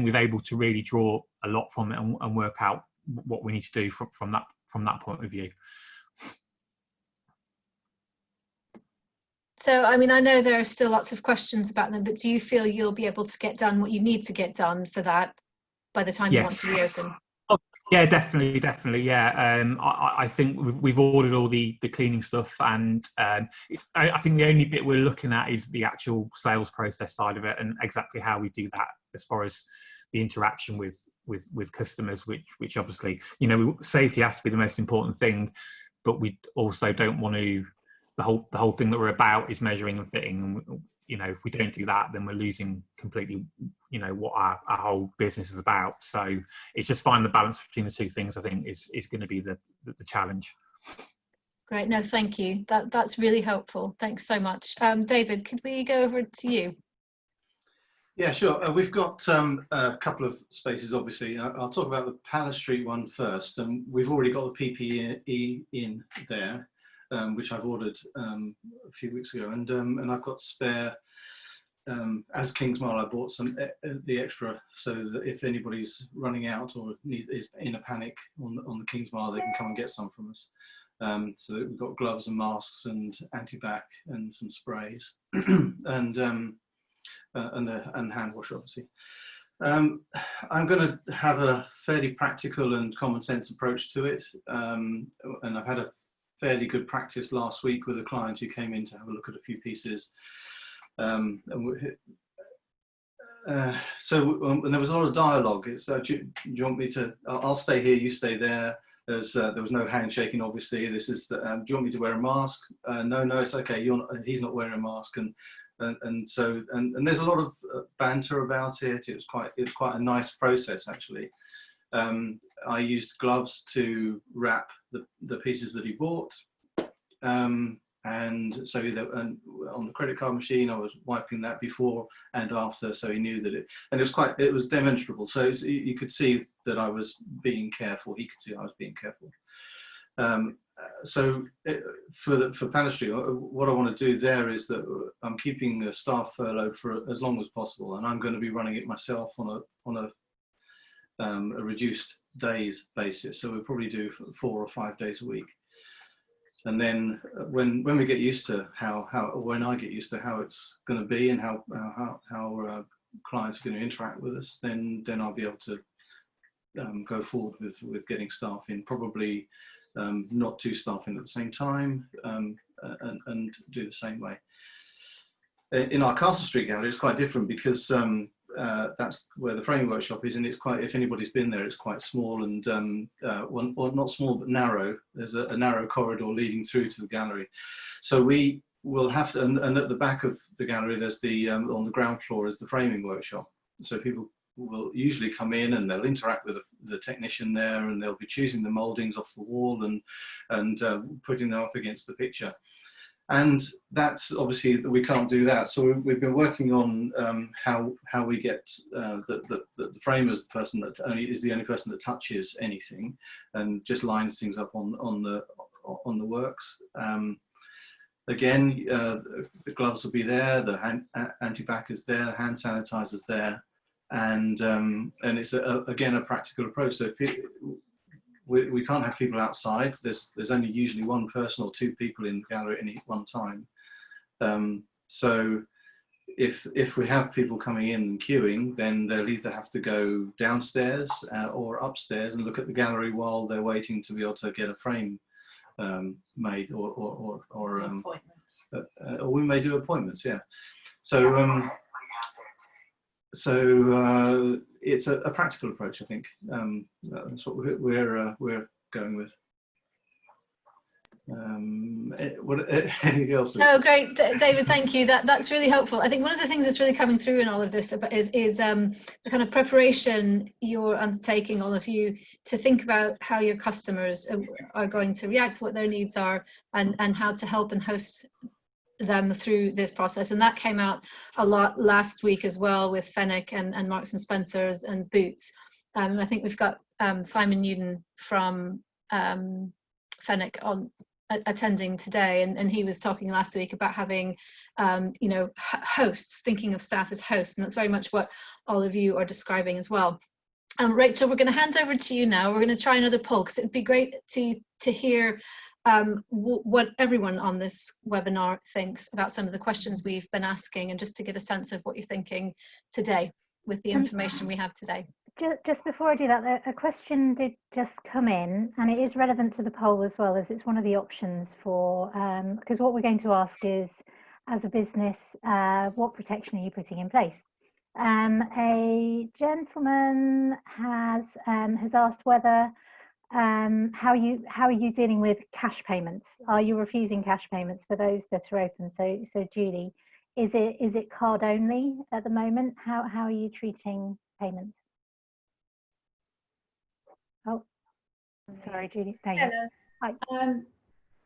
we've able to really draw a lot from it and work out what we need to do from that point of view. So, I mean, I know there are still lots of questions about them, but do you feel you'll be able to get done what you need to get done for that by the time you want to reopen? Yeah, definitely. Yeah, I think we've ordered all the cleaning stuff, and I think the only bit we're looking at is the actual sales process side of it, and exactly how we do that as far as the interaction with customers, which obviously, safety has to be the most important thing, but we also don't want to. The whole thing that we're about is measuring and fitting, and if we don't do that, then we're losing completely, what our whole business is about. So it's just finding the balance between the 2 things, I think, is going to be the challenge. Great. No, thank you. That's really helpful. Thanks so much. David, could we go over to you? Yeah, sure. We've got a couple of spaces, obviously. I'll talk about the Palace Street one first. We've already got the PPE in there, which I've ordered a few weeks ago, and I've got spare. As Kingsmile, I bought the extra, so that if anybody's running out or is in a panic on the Kingsmile, they can come and get some from us. So that we've got gloves and masks and anti-bac and some sprays and hand wash, obviously. I'm going to have a fairly practical and common sense approach to it, and I've had a fairly good practice last week with a client who came in to have a look at a few pieces. And there was a lot of dialogue. Do you want me to? I'll stay here, you stay there. There was no handshaking, obviously. This is. Do you want me to wear a mask? No, it's okay. He's not wearing a mask, and there's a lot of banter about it. It was quite a nice process, actually. I used gloves to wrap the pieces that he bought. And so on the credit card machine, I was wiping that before and after, so he knew that and it was demonstrable. So you could see that I was being careful. He could see I was being careful. For Panellists, what I want to do there is that I'm keeping the staff furloughed for as long as possible, and I'm going to be running it myself on a reduced days basis. So we'll probably do 4 or 5 days a week. And then when we get used to when I get used to how it's going to be and how clients are going to interact with us, then I'll be able to go forward with getting staff in, probably not 2 staff in at the same time, and do the same way. In our Castle Street gallery, it's quite different because that's where the framing workshop is, and it's quite, if anybody's been there, it's quite small and well, not small but narrow. There's a narrow corridor leading through to the gallery, so we will have to, and at the back of the gallery there's on the ground floor is the framing workshop, so people will usually come in and they'll interact with the technician there, and they'll be choosing the mouldings off the wall and putting them up against the picture. And that's obviously, we can't do that. So we've been working on how we get the framers, the person that is the only person that touches anything and just lines things up on the works. Again, the gloves will be there, the anti-bac is there, hand sanitizers there, and it's again a practical approach. So we can't have people outside. There's only usually 1 person or 2 people in the gallery at any one time. So if we have people coming in and queuing, then they'll either have to go downstairs or upstairs and look at the gallery while they're waiting to be able to get a frame made, or we may do appointments. Yeah. So it's a practical approach, I think. That's what we're going with. Anything else? Oh, great, David, thank you. That's really helpful. I think one of the things that's really coming through in all of this is the kind of preparation you're undertaking, all of you, to think about how your customers are going to react, what their needs are, and how to help and host them through this process. And that came out a lot last week as well with Fenwick and Marks and Spencer's and Boots. I think we've got Simon Newton from Fenwick on attending today, and he was talking last week about having hosts, thinking of staff as hosts, and that's very much what all of you are describing as well. Rachel, we're going to hand over to you now. We're going to try another poll, because it'd be great to hear what everyone on this webinar thinks about some of the questions we've been asking, and just to get a sense of what you're thinking today with the information we have today. Just before I do that, a question did just come in, and it is relevant to the poll as well, as it's one of the options for, because what we're going to ask is, as a business, what protection are you putting in place? A gentleman has asked whether how are you dealing with cash payments? Are you refusing cash payments for those that are open? So Julie, is it card only at the moment? How are you treating payments? Oh, sorry, Julie. There you go. Hi.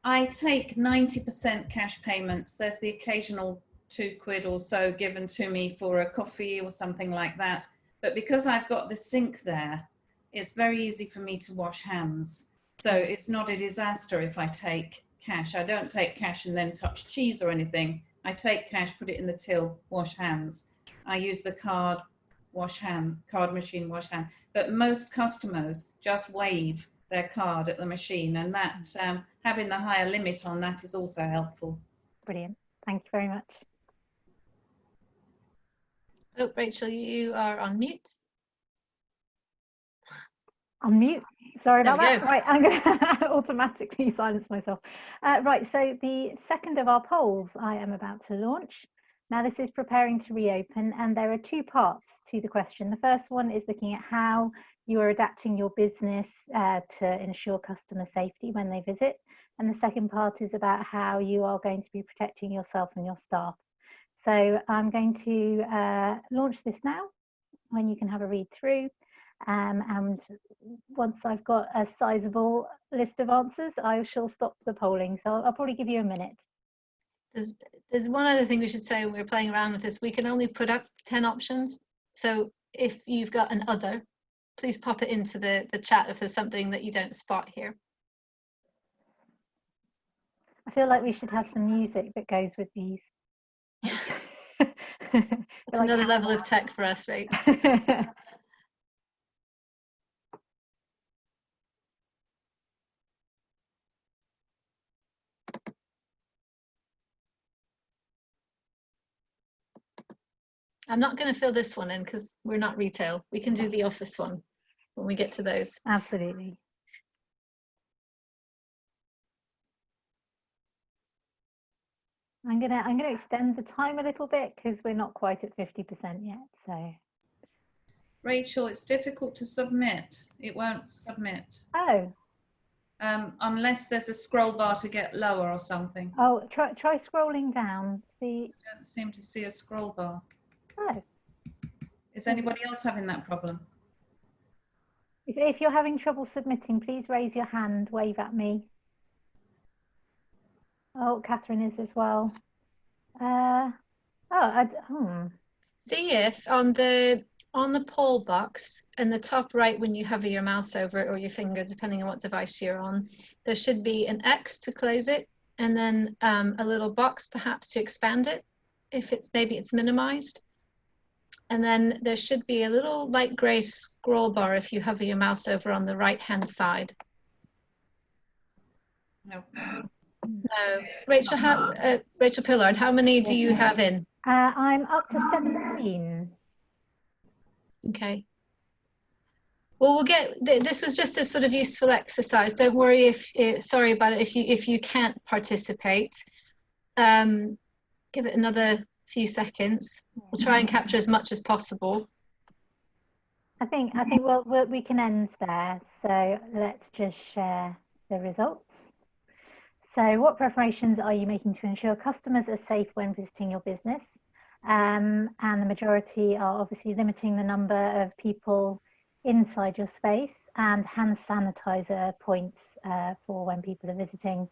I take 90% cash payments. There's the occasional £2 or so given to me for a coffee or something like that. But because I've got the sink there, it's very easy for me to wash hands. So it's not a disaster if I take cash. I don't take cash and then touch cheese or anything. I take cash, put it in the till, wash hands. I use the card machine, wash hand. But most customers just wave their card at the machine, and that having the higher limit on that is also helpful. Brilliant. Thank you very much. Oh, Rachel, you are on mute. On mute. Sorry about that. Right, I'm going to automatically silence myself. Right, so the second of our polls I am about to launch. Now, this is preparing to reopen, and there are 2 parts to the question. The first one is looking at how you are adapting your business to ensure customer safety when they visit. And the second part is about how you are going to be protecting yourself and your staff. So I'm going to launch this now, when you can have a read through. And once I've got a sizable list of answers, I shall stop the polling. So I'll probably give you a minute. There's one other thing we should say when we're playing around with this. We can only put up 10 options. So if you've got an other, please pop it into the chat if there's something that you don't spot here. I feel like we should have some music that goes with these. It's another level of tech for us, right? I'm not going to fill this one in because we're not retail. We can do the office one when we get to those. Absolutely. I'm gonna extend the time a little bit because we're not quite at 50% yet. So, Rachel, it's difficult to submit. It won't submit. Oh. Unless there's a scroll bar to get lower or something. Oh, try scrolling down. See. I don't seem to see a scroll bar. Oh. Is anybody else having that problem? If you're having trouble submitting, please raise your hand, wave at me. Oh, Catherine is as well. See if on the poll box in the top right, when you hover your mouse over it or your finger, depending on what device you're on, there should be an X to close it, and then a little box perhaps to expand it if maybe it's minimized. And then there should be a little light gray scroll bar if you hover your mouse over on the right hand side. No. No. Rachel, Rachel Pillard, how many do you have in? I'm up to 17. Okay. Well, we'll get, this was just a sort of useful exercise. Don't worry sorry about it if you can't participate. Give it another few seconds. We'll try and capture as much as possible. I think we can end there. So let's just share the results. So what preparations are you making to ensure customers are safe when visiting your business? And the majority are obviously limiting the number of people inside your space and hand sanitizer points for when people are visiting.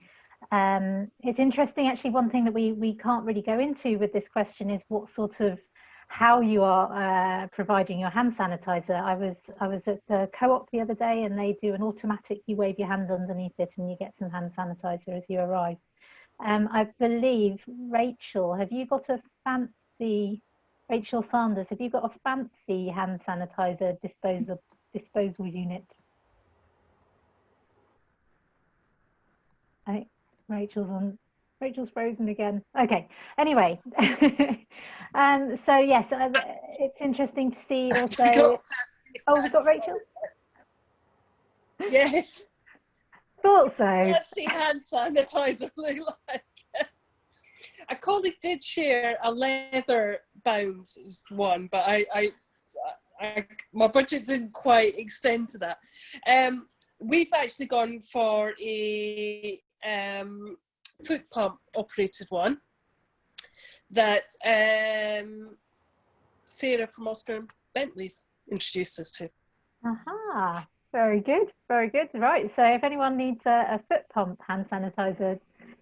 It's interesting, actually, one thing that we can't really go into with this question is what sort of, how you are providing your hand sanitizer. I was at the Co-op the other day, and they do an automatic, you wave your hand underneath it and you get some hand sanitizer as you arrive. I believe, Rachel, have you got a fancy, Rachel Sanders, have you got a fancy hand sanitizer disposal unit? I think Rachel's frozen again. Okay, anyway. So yes, it's interesting to see also. Oh, we've got Rachel? Yes. Thought so. Fancy hand sanitizer look like. A colleague did share a leather bound one, but my budget didn't quite extend to that. We've actually gone for a foot pump operated one that Sarah from Oscar and Bentley's introduced us to. Aha, very good, very good. Right, so if anyone needs a foot pump hand sanitizer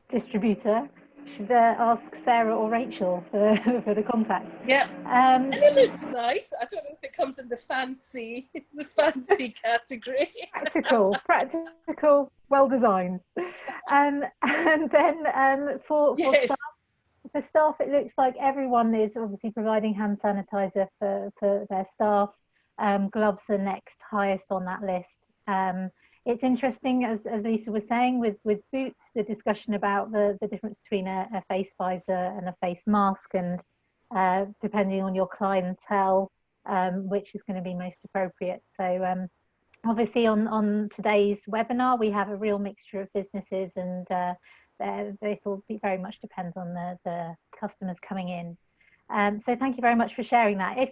distributor, you should ask Sarah or Rachel for the contacts. Yeah, and it looks nice. I don't know if it comes in the fancy category. Practical, well designed. And then for staff, it looks like everyone is obviously providing hand sanitizer for their staff. Gloves are next highest on that list. It's interesting, as Lisa was saying, with boots, the discussion about the difference between a face visor and a face mask, and depending on your clientele, which is going to be most appropriate. So obviously on today's webinar, we have a real mixture of businesses, and they will very much depend on the customers coming in. So thank you very much for sharing that. If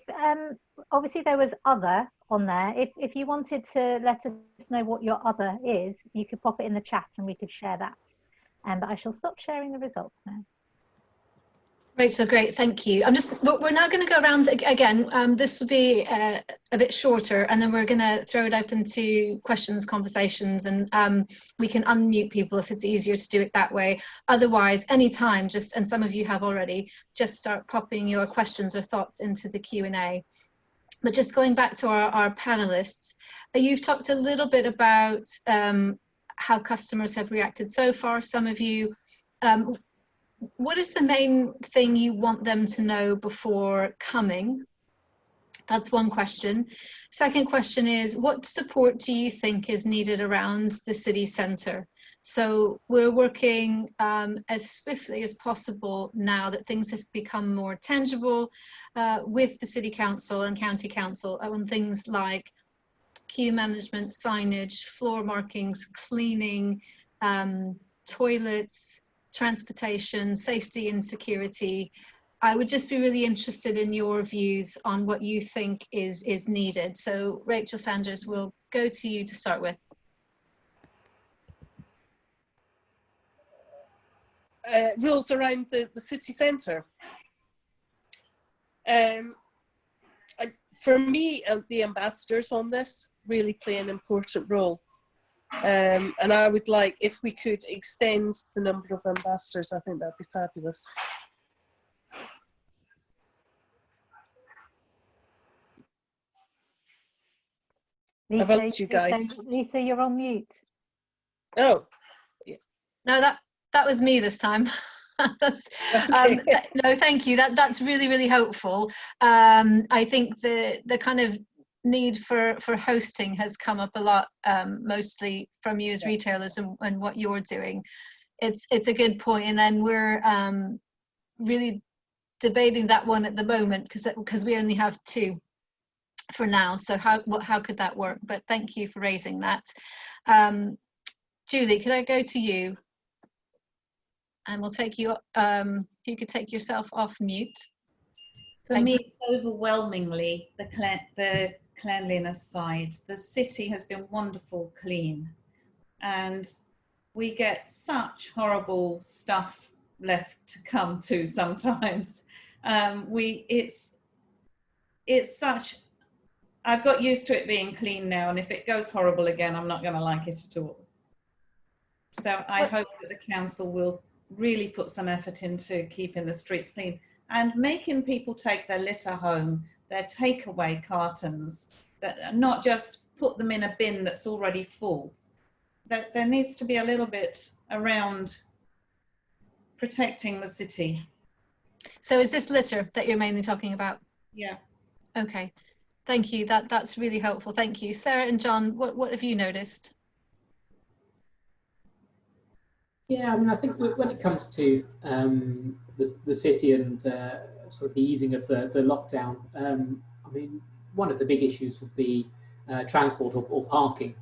obviously there was other on there, if you wanted to let us know what your other is, you could pop it in the chat and we could share that. But I shall stop sharing the results now. Rachel, great, thank you. We're now going to go around again. This will be a bit shorter, and then we're going to throw it open to questions, conversations, and we can unmute people if it's easier to do it that way. Otherwise, anytime, and some of you have already, just start popping your questions or thoughts into the Q&A. But just going back to our panelists, you've talked a little bit about how customers have reacted so far, some of you. What is the main thing you want them to know before coming? That's one question. Second question is, what support do you think is needed around the city centre? So we're working as swiftly as possible now that things have become more tangible with the City Council and County Council on things like queue management, signage, floor markings, cleaning, toilets, transportation, safety and security. I would just be really interested in your views on what you think is needed. So Rachel Sanders, we'll go to you to start with. Rules around the city centre. For me, the ambassadors on this really play an important role. And I would like, if we could extend the number of ambassadors, I think that'd be fabulous. Lisa, How about you guys? Lisa, you're on mute. Oh. Yeah. No, that was me this time. That's, okay. No, thank you. That's really, really helpful. I think the kind of need for hosting has come up a lot, mostly from you as retailers and what you're doing. It's a good point, and then we're really debating that one at the moment because we only have 2 for now. So how could that work? But thank you for raising that. Julie, could I go to you? And we'll take you. If you could take yourself off mute. For me, it's overwhelmingly the cleanliness side. The city has been wonderful clean, and we get such horrible stuff left to come to sometimes. It's such, I've got used to it being clean now, and if it goes horrible again, I'm not going to like it at all. So I hope that the council will really put some effort into keeping the streets clean and making people take their litter home, their takeaway cartons, that not just put them in a bin that's already full. That there needs to be a little bit around protecting the city. So is this litter that you're mainly talking about? Yeah. Okay, thank you. That's really helpful. Thank you. Sarah and John, what have you noticed? Yeah, I mean, I think when it comes to the city and sort of the easing of the lockdown, I mean, one of the big issues would be transport or parking,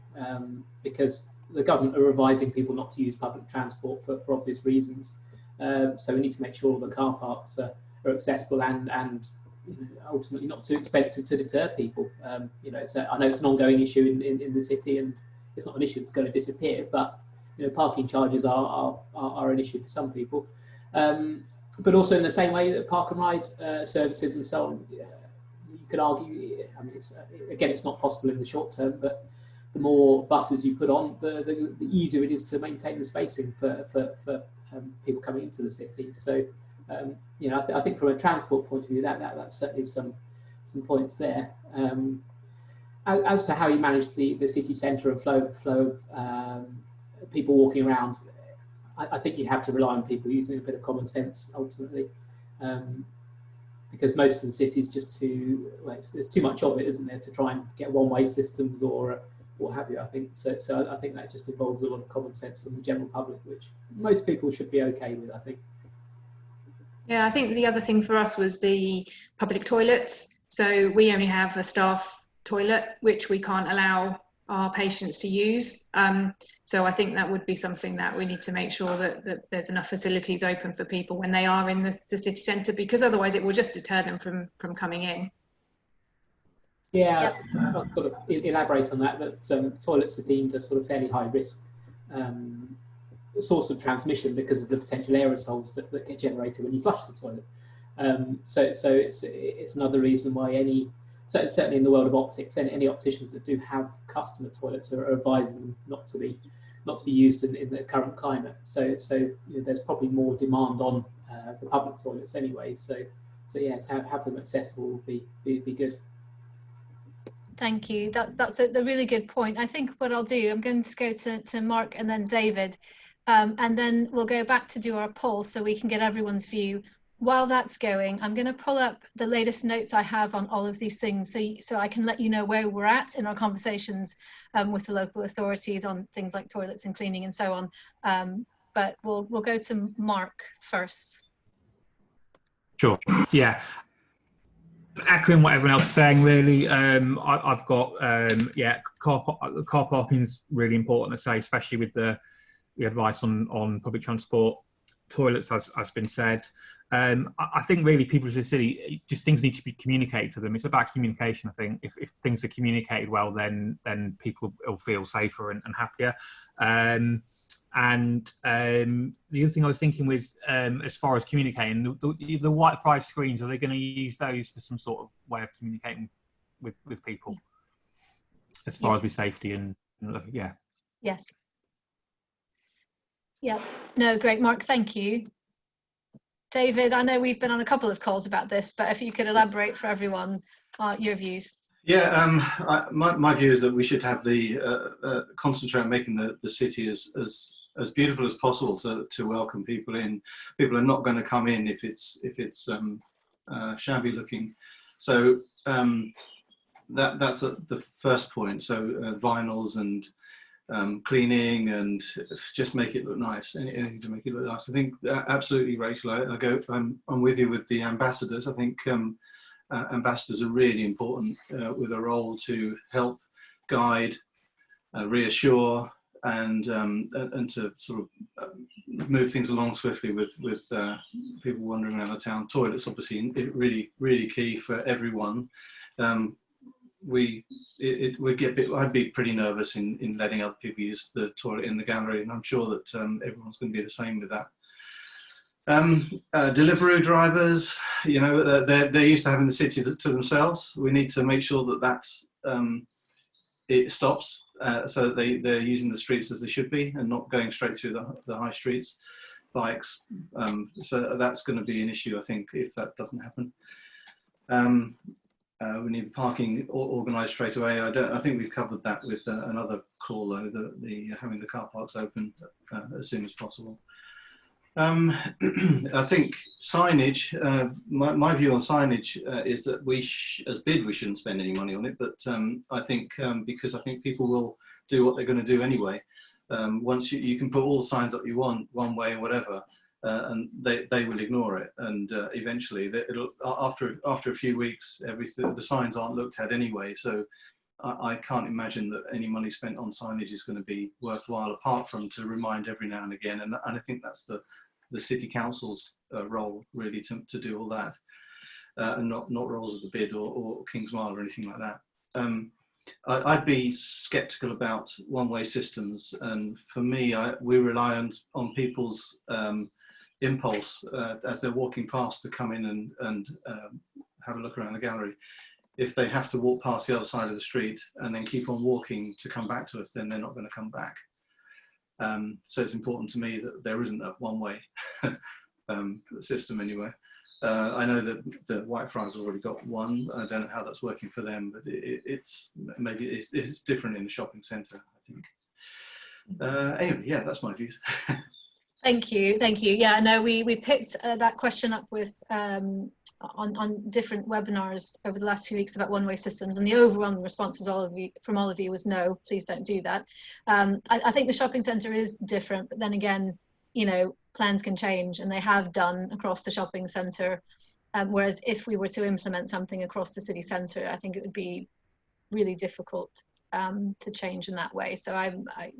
because the government are advising people not to use public transport for obvious reasons. So we need to make sure the car parks are accessible and you know, ultimately not too expensive to deter people. You know, I know it's an ongoing issue in the city, and it's not an issue that's going to disappear, but you know, parking charges are an issue for some people, but also in the same way that park and ride services and so on. You could argue, I mean, it's not possible in the short term, but the more buses you put on, the easier it is to maintain the spacing for people coming into the city. So, you know, I think from a transport point of view, that's certainly some points there. As to how you manage the city centre and flow of people walking around, I think you have to rely on people using a bit of common sense ultimately, because most of the cities just there's too much of it, isn't there, to try and get one-way systems or what have you. I think so I think that just involves a lot of common sense from the general public, which most people should be okay with, I think. Yeah, I think the other thing for us was the public toilets. So we only have a staff toilet, which we can't allow our patients to use. So I think that would be something that we need to make sure that there's enough facilities open for people when they are in the city centre, because otherwise it will just deter them from coming in. Yeah, I'll sort of elaborate on that toilets are deemed a sort of fairly high risk source of transmission because of the potential aerosols that get generated when you flush the toilet. So it's another reason why certainly in the world of optics, any opticians that do have customer toilets are advising them not to be used in the current climate. So there's probably more demand on the public toilets anyway. So yeah, to have them accessible would be good. Thank you. That's a really good point. I think what I'll do, I'm going to go to Mark and then David, and then we'll go back to do our poll so we can get everyone's view. While that's going, I'm going to pull up the latest notes I have on all of these things, so I can let you know where we're at in our conversations with the local authorities on things like toilets and cleaning and so on. But we'll go to Mark first. Sure. Yeah. Echoing what everyone else is saying, really, I've got car parking's really important to say, especially with the advice on public transport. Toilets, as been said. I think really people in the city, just things need to be communicated to them. It's about communication. I think if things are communicated well, then people will feel safer and happier. And the other thing I was thinking was, as far as communicating, the white fries screens, are they going to use those for some sort of way of communicating with people, as far as with safety and yeah? Yes. Yeah. No, great, Mark. Thank you. David, I know we've been on a couple of calls about this, but if you could elaborate for everyone your views. Yeah, my view is that we should have the concentrate on making the city as beautiful as possible to welcome people in. People are not going to come in if it's shabby looking. So that's the first point. So vinyls and cleaning and just make it look nice. Anything to make it look nice. I think absolutely, Rachel. I'm with you with the ambassadors. I think ambassadors are really important with a role to help guide, reassure, and to sort of move things along swiftly with people wandering around the town. Toilets, obviously, really key for everyone. I'd be pretty nervous in letting other people use the toilet in the gallery, and I'm sure that everyone's going to be the same with that. Deliveroo drivers, they're used to having the city to themselves. We need to make sure that it stops, so that they're using the streets as they should be and not going straight through the high streets. Bikes, so that's going to be an issue, I think, if that doesn't happen. We need the parking organised straight away. I think we've covered that with another call, though, the having the car parks open as soon as possible. I think signage, my view on signage is that as BID, we shouldn't spend any money on it, but I think because I think people will do what they're going to do anyway. Once you can put all the signs up you want, one way or whatever, and they will ignore it, and eventually after a few weeks, the signs aren't looked at anyway. So I can't imagine that any money spent on signage is going to be worthwhile, apart from to remind every now and again. And I think that's the city council's role, really, to do all that, and not roles of the BID or King's Mile or anything like that. I'd be sceptical about one-way systems, and for me, we rely on people's impulse as they're walking past to come in and have a look around the gallery. If they have to walk past the other side of the street and then keep on walking to come back to us, then they're not going to come back. So it's important to me that there isn't a one-way system anyway. I know that the Whitefriars have already got one. I don't know how that's working for them, but it's different in the shopping centre, I think. Anyway, yeah, that's my views. Thank you. Yeah, no, we picked that question up with on different webinars over the last few weeks about one-way systems, and the overwhelming response from all of you was no, please don't do that. I think the shopping centre is different, but then again, plans can change, and they have done across the shopping centre. Whereas if we were to implement something across the city centre, I think it would be really difficult to change in that way. So I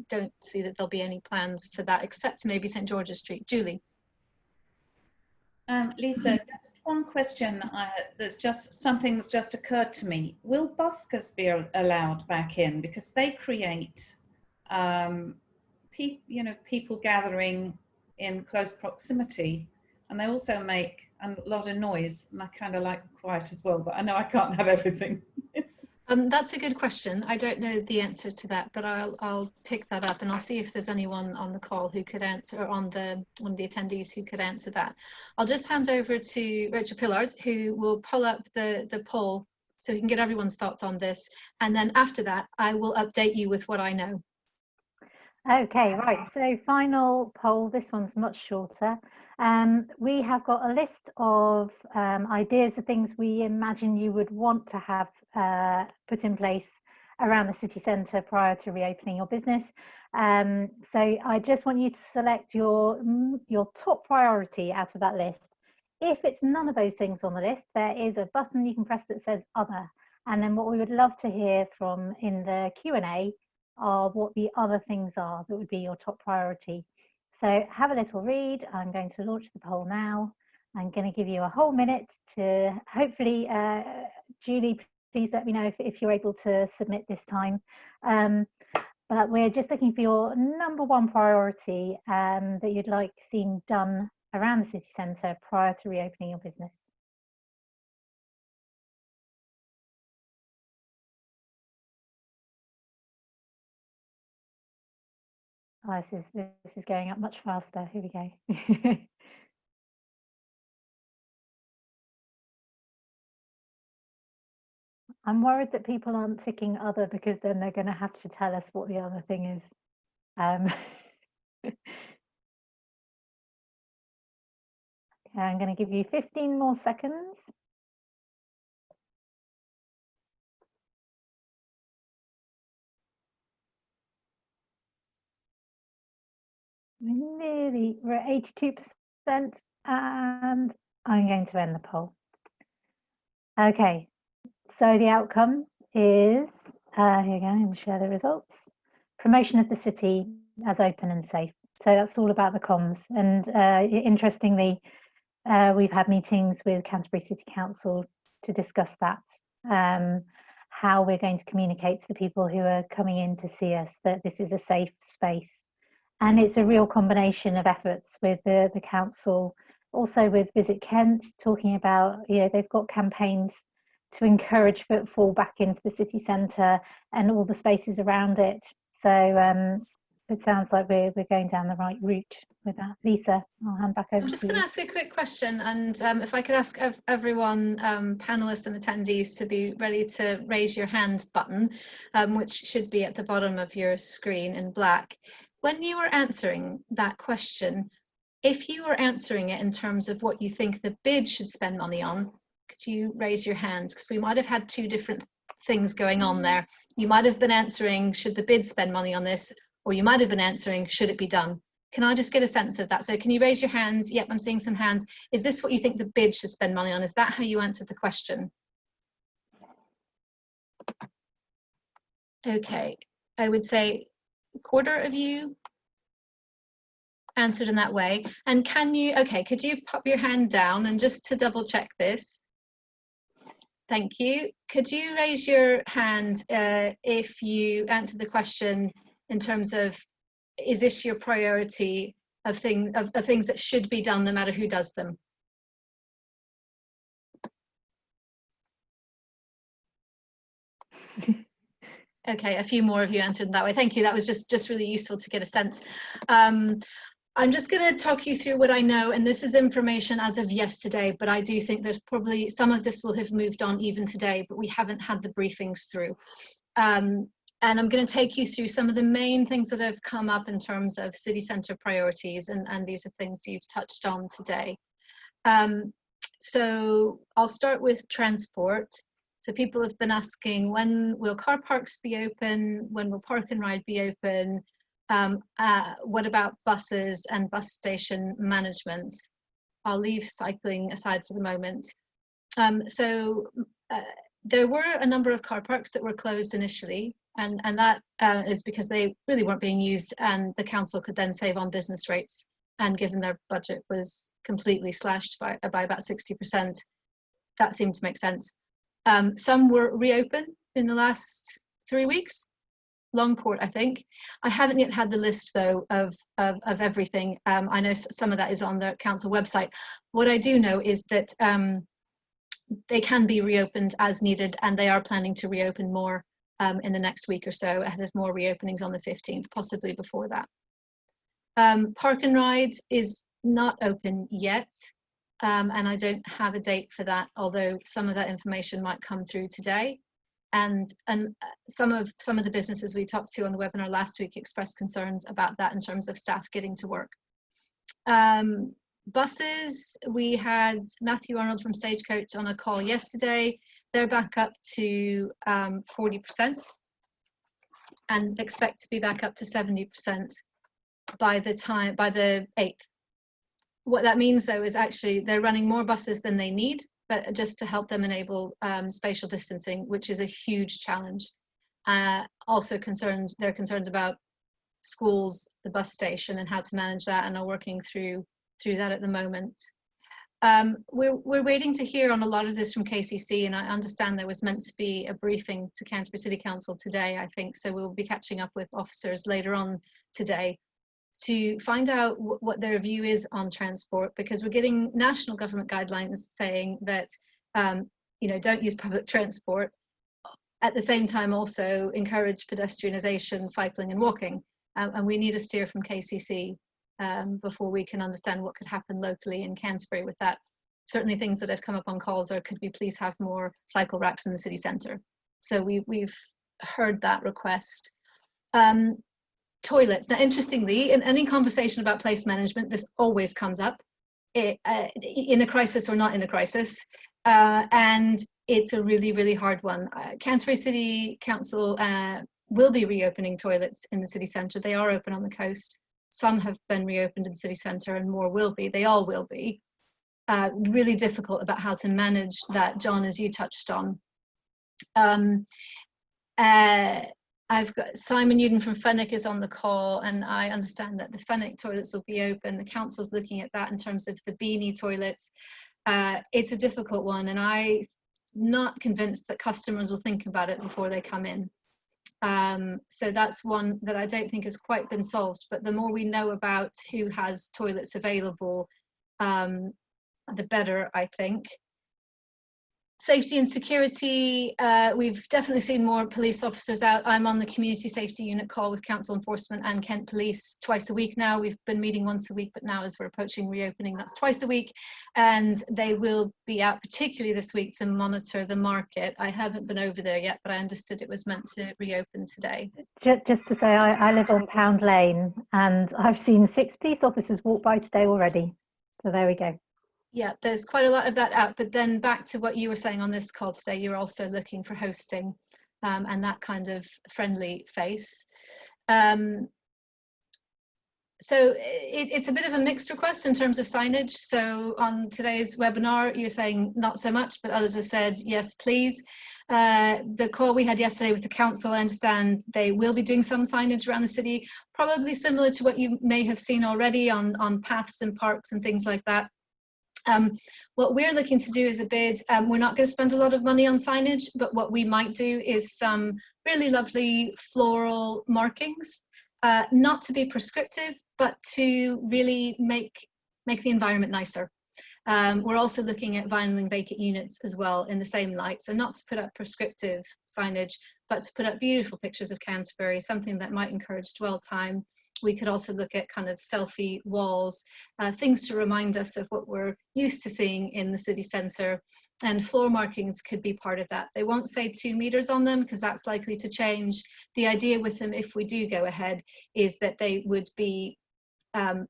don't see that there'll be any plans for that, except maybe St George's Street. Julie. Lisa, just one question something's just occurred to me. Will buskers be allowed back in? Because they create people gathering in close proximity, and they also make and a lot of noise, and I kind of like quiet as well, but I know I can't have everything. That's a good question. I don't know the answer to that, but I'll pick that up, and I'll see if there's anyone on the call who could answer, or one of the attendees who could answer that. I'll just hand over to Rachel Pillard, who will pull up the poll so we can get everyone's thoughts on this, and then after that I will update you with what I know. Okay, right, so final poll, this one's much shorter. We have got a list of ideas of things we imagine you would want to have put in place around the city centre prior to reopening your business. So I just want you to select your top priority out of that list. If it's none of those things on the list, there is a button you can press that says other. And then what we would love to hear from in the Q&A are what the other things are that would be your top priority. So have a little read. I'm going to launch the poll now. I'm going to give you a whole minute to hopefully, Julie, please let me know if you're able to submit this time. But we're just looking for your #1 priority that you'd like seen done around the city centre prior to reopening your business. Oh, this is going up much faster. Here we go. I'm worried that people aren't ticking other, because then they're going to have to tell us what the other thing is. Okay, I'm going to give you 15 more seconds. We're at 82%, and I'm going to end the poll. Okay, so the outcome is, here we go, and we'll share the results. Promotion of the city as open and safe. So that's all about the comms. And interestingly, we've had meetings with Canterbury City Council to discuss that, how we're going to communicate to the people who are coming in to see us that this is a safe space. And it's a real combination of efforts with the council, also with Visit Kent, talking about, they've got campaigns to encourage footfall back into the city centre and all the spaces around it. So it sounds like we're going down the right route with that. Lisa, I'll hand back over to you. I'm just going to ask a quick question, and if I could ask everyone, panellists and attendees, to be ready to raise your hand button, which should be at the bottom of your screen in black. When you were answering that question, if you were answering it in terms of what you think the bid should spend money on, could you raise your hands? Because we might have had two different things going on there. You might have been answering, should the bid spend money on this? Or you might have been answering, should it be done? Can I just get a sense of that? So can you raise your hands? Yep, I'm seeing some hands. Is this what you think the bid should spend money on? Is that how you answered the question? Okay, I would say a quarter of you answered in that way. And can you, okay, could you pop your hand down, and just to double check this? Thank you. Could you raise your hand if you answered the question in terms of, is this your priority of things that should be done no matter who does them? Okay, a few more of you answered that way. Thank you. That was just really useful to get a sense. I'm just going to talk you through what I know, and this is information as of yesterday, but I do think there's probably some of this will have moved on even today, but we haven't had the briefings through. And I'm going to take you through some of the main things that have come up in terms of city centre priorities, and these are things you've touched on today. So I'll start with transport. So people have been asking, when will car parks be open? When will park and ride be open? What about buses and bus station management? I'll leave cycling aside for the moment. There were a number of car parks that were closed initially, and that is because they really weren't being used, and the council could then save on business rates, and given their budget was completely slashed by about 60%, that seemed to make sense. Some were reopened in the last 3 weeks. Longport, I think. I haven't yet had the list though of everything. I know some of that is on the council website. What I do know is that they can be reopened as needed, and they are planning to reopen more in the next week or so, ahead of more reopenings on the 15th, possibly before that. Park and Ride is not open yet, and I don't have a date for that, although some of that information might come through today. And some of the businesses we talked to on the webinar last week expressed concerns about that in terms of staff getting to work. Buses, we had Matthew Arnold from Stagecoach on a call yesterday. They're back up to 40% and expect to be back up to 70% by the 8th. What that means though is actually they're running more buses than they need, but just to help them enable spatial distancing, which is a huge challenge. Also they're concerned about schools, the bus station, and how to manage that, and are working through that at the moment. We're waiting to hear on a lot of this from KCC, and I understand there was meant to be a briefing to Canterbury City Council today, I think, so we'll be catching up with officers later on today to find out what their view is on transport, because we're getting national government guidelines saying that don't use public transport. At the same time, also encourage pedestrianisation, cycling and walking, and we need a steer from KCC before we can understand what could happen locally in Canterbury with that. Certainly things that have come up on calls are, could we please have more cycle racks in the city centre? So we've heard that request. Toilets. Now, interestingly, in any conversation about place management, this always comes up, in a crisis or not in a crisis, and it's a really, really hard one. Canterbury City Council will be reopening toilets in the city centre. They are open on the coast. Some have been reopened in the city centre and more will be. They all will be. Really difficult about how to manage that, John, as you touched on. I've got Simon Newton from Fenwick is on the call, and I understand that the Fenwick toilets will be open. The council's looking at that in terms of the Beanie toilets. It's a difficult one, and I'm not convinced that customers will think about it before they come in. So that's one that I don't think has quite been solved, but the more we know about who has toilets available, the better, I think. Safety and security, we've definitely seen more police officers out. I'm on the community safety unit call with council enforcement and Kent Police twice a week now. We've been meeting once a week, but now as we're approaching reopening, that's twice a week. And they will be out particularly this week to monitor the market. I haven't been over there yet, but I understood it was meant to reopen today. Just to say, I live on Pound Lane, and I've seen 6 police officers walk by today already. So there we go. Yeah, there's quite a lot of that out, but then back to what you were saying on this call today, you're also looking for hosting and that kind of friendly face. So it's a bit of a mixed request in terms of signage. So on today's webinar, you're saying not so much, but others have said, yes, please. The call we had yesterday with the council, I understand they will be doing some signage around the city, probably similar to what you may have seen already on paths and parks and things like that. What we're looking to do is a bid, we're not going to spend a lot of money on signage, but what we might do is some really lovely floral markings, not to be prescriptive, but to really make the environment nicer. We're also looking at vinyling vacant units as well in the same light, so not to put up prescriptive signage, but to put up beautiful pictures of Canterbury, something that might encourage dwell time. We could also look at kind of selfie walls, things to remind us of what we're used to seeing in the city centre, and floor markings could be part of that. They won't say 2 meters on them because that's likely to change. The idea with them, if we do go ahead, is that they would be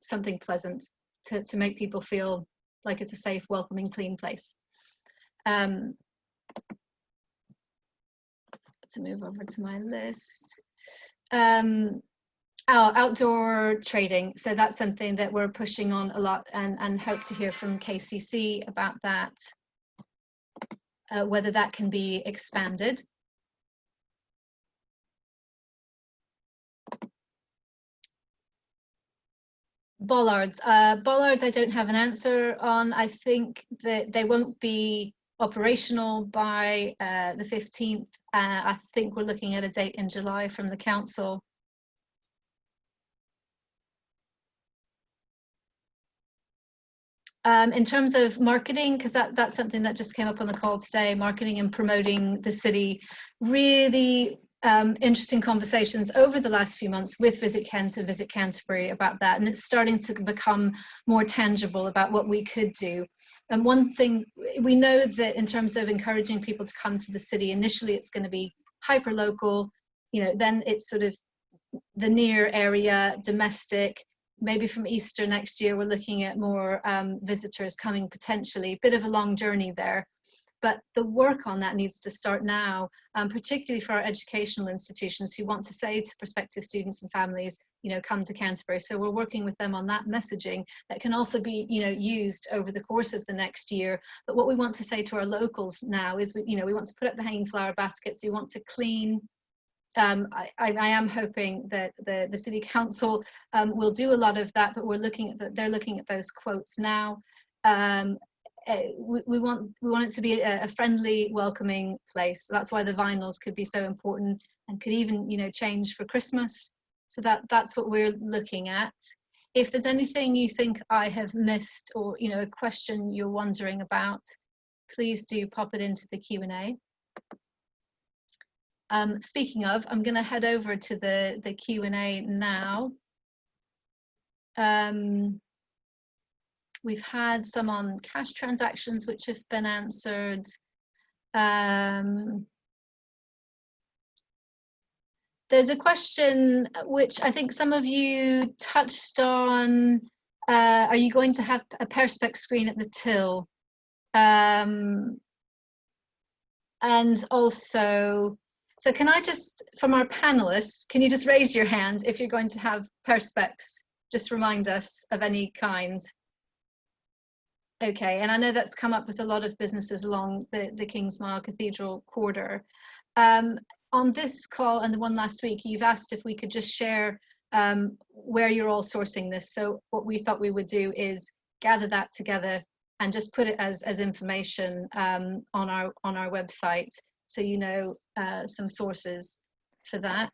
something pleasant to make people feel like it's a safe, welcoming, clean place. To move over to my list. Outdoor trading, so that's something that we're pushing on a lot, and hope to hear from KCC about that, whether that can be expanded. Bollards I don't have an answer on. I think that they won't be operational by the 15th. I think we're looking at a date in July from the council. In terms of marketing, because that's something that just came up on the call today, marketing and promoting the city, really interesting conversations over the last few months with Visit Kent and Visit Canterbury about that, and it's starting to become more tangible about what we could do. And one thing, we know that in terms of encouraging people to come to the city, initially it's going to be hyper local, you know, then it's sort of the near area, domestic. Maybe from Easter next year, we're looking at more visitors coming potentially, a bit of a long journey there. But the work on that needs to start now, particularly for our educational institutions who want to say to prospective students and families, you know, come to Canterbury. So we're working with them on that messaging that can also be, you know, used over the course of the next year. But what we want to say to our locals now is, we want to put up the hanging flower baskets, we want to clean. I am hoping that the City Council will do a lot of that, but we're looking at they're looking at those quotes now. We want it to be a friendly, welcoming place. So that's why the vinyls could be so important and could even, you know, change for Christmas. So that's what we're looking at. If there's anything you think I have missed, or, you know, a question you're wondering about, please do pop it into the Q&A. Speaking of, I'm going to head over to the Q&A now. We've had some on cash transactions which have been answered. There's a question which I think some of you touched on. Are you going to have a perspex screen at the till? And also, so can I just, from our panelists, can you just raise your hand if you're going to have perspex? Just remind us of any kind. Okay, and I know that's come up with a lot of businesses along the Kingsmile Cathedral corridor. On this call and the one last week, you've asked if we could just share where you're all sourcing this. So what we thought we would do is gather that together and just put it as information on our website, so you know some sources for that.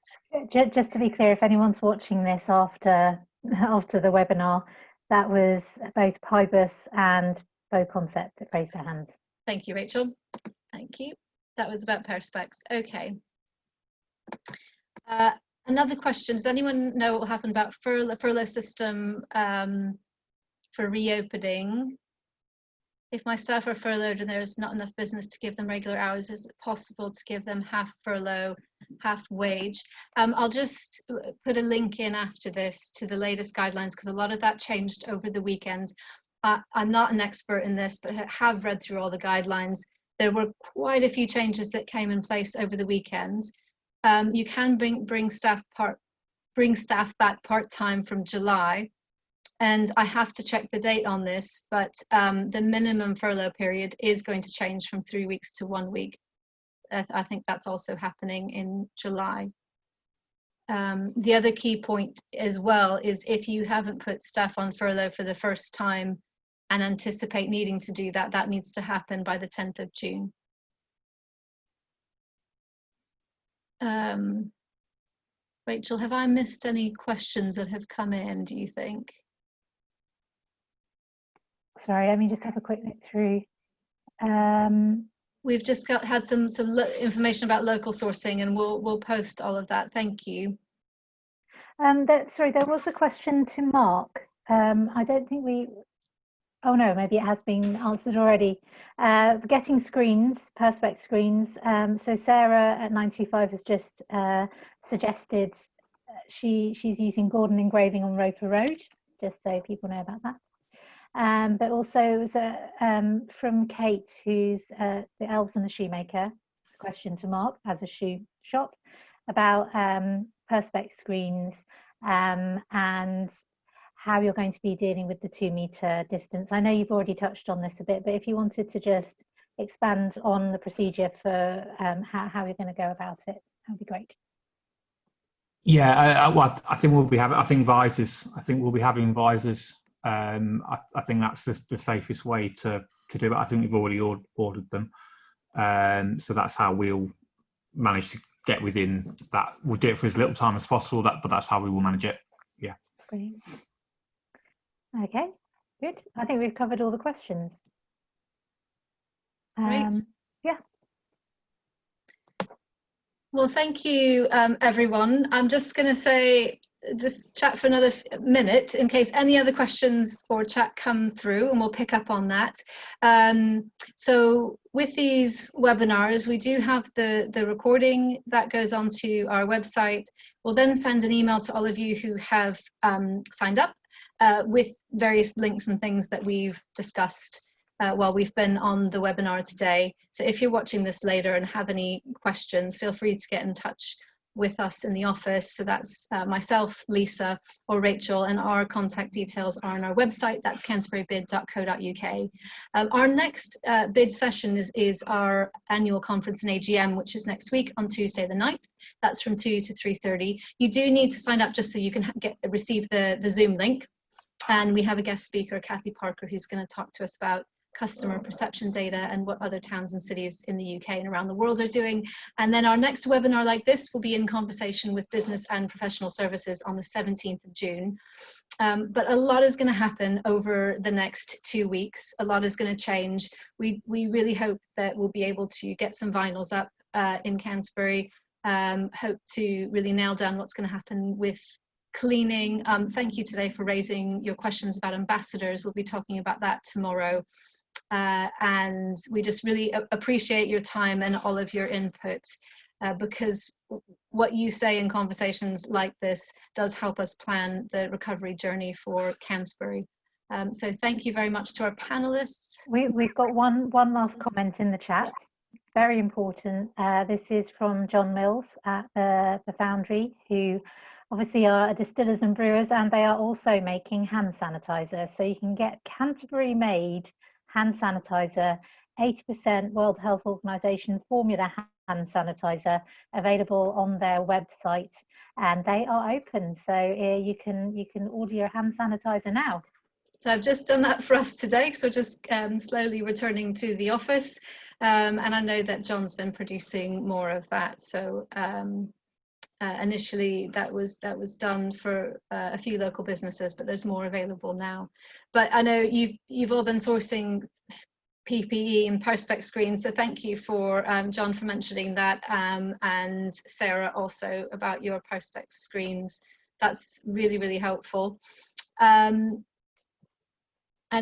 Just to be clear, if anyone's watching this after the webinar, that was both Pybus and BoConcept that raised their hands. Thank you, Rachel. Thank you. That was about perspex. Okay. Another question, does anyone know what will happen about furlough system for reopening? If my staff are furloughed and there's not enough business to give them regular hours, is it possible to give them half furlough, half wage? I'll just put a link in after this to the latest guidelines, because a lot of that changed over the weekend. I'm not an expert in this, but have read through all the guidelines. There were quite a few changes that came in place over the weekend. You can bring staff back part-time from July. And I have to check the date on this, but the minimum furlough period is going to change from 3 weeks to 1 week. I think that's also happening in July. The other key point as well is, if you haven't put staff on furlough for the first time and anticipate needing to do that, that needs to happen by the 10th of June. Rachel, have I missed any questions that have come in, do you think? Sorry, let me just have a quick look through. We've just had some information about local sourcing, and we'll post all of that. Thank you. Sorry, there was a question to Mark. I don't think oh no, maybe it has been answered already. Getting screens, perspex screens. So Sarah at 925 has just suggested she's using Gordon engraving on Roper Road, just so people know about that. But also it was from Kate, who's the Elves and the Shoemaker, a question to Mark as a shoe shop about perspex screens and how you're going to be dealing with the 2 metre distance. I know you've already touched on this a bit, but if you wanted to just expand on the procedure for how you're going to go about it, that would be great. Yeah, well, I think we'll be having. I think visors. I think we'll be having visors. I think that's the safest way to to do it. I think we've already ordered them. So that's how we'll manage to get within that. We'll do it for as little time as possible, but that's how we will manage it. Yeah. Brilliant. Okay, good. I think we've covered all the questions. Great. Yeah. Well, thank you, everyone. I'm just going to say, just chat for another minute in case any other questions or chat come through, and we'll pick up on that. So with these webinars, we do have the recording that goes onto our website. We'll then send an email to all of you who have signed up with various links and things that we've discussed while we've been on the webinar today. So if you're watching this later and have any questions, feel free to get in touch with us in the office. So that's myself, Lisa, or Rachel, and our contact details are on our website. That's canterburybid.co.uk. Our next bid session is our annual conference and AGM, which is next week on Tuesday the 9th. That's from 2 to 3:30. You do need to sign up just so you can receive the Zoom link. And we have a guest speaker, Kathy Parker, who's going to talk to us about customer perception data and what other towns and cities in the UK and around the world are doing. And then our next webinar like this will be in conversation with business and professional services on the 17th of June. But a lot is going to happen over the next 2 weeks. A lot is going to change. We really hope that we'll be able to get some vinyls up in Canterbury. Hope to really nail down what's going to happen with cleaning. Thank you today for raising your questions about ambassadors. We'll be talking about that tomorrow. And we just really appreciate your time and all of your input, because what you say in conversations like this does help us plan the recovery journey for Canterbury. So thank you very much to our panelists. We've got one last comment in the chat, very important. This is from John Mills at the Foundry, who obviously are distillers and brewers, and they are also making hand sanitizer. So you can get Canterbury made hand sanitizer, 80% World Health Organization formula hand sanitizer, available on their website, and they are open. So you can order your hand sanitizer now. So I've just done that for us today, because we're just slowly returning to the office, and I know that John's been producing more of that. So initially that was done for a few local businesses, but there's more available now. But I know you've all been sourcing PPE and Perspex screens, so thank you for John for mentioning that, and Sarah also about your Perspex screens. That's really, really helpful. And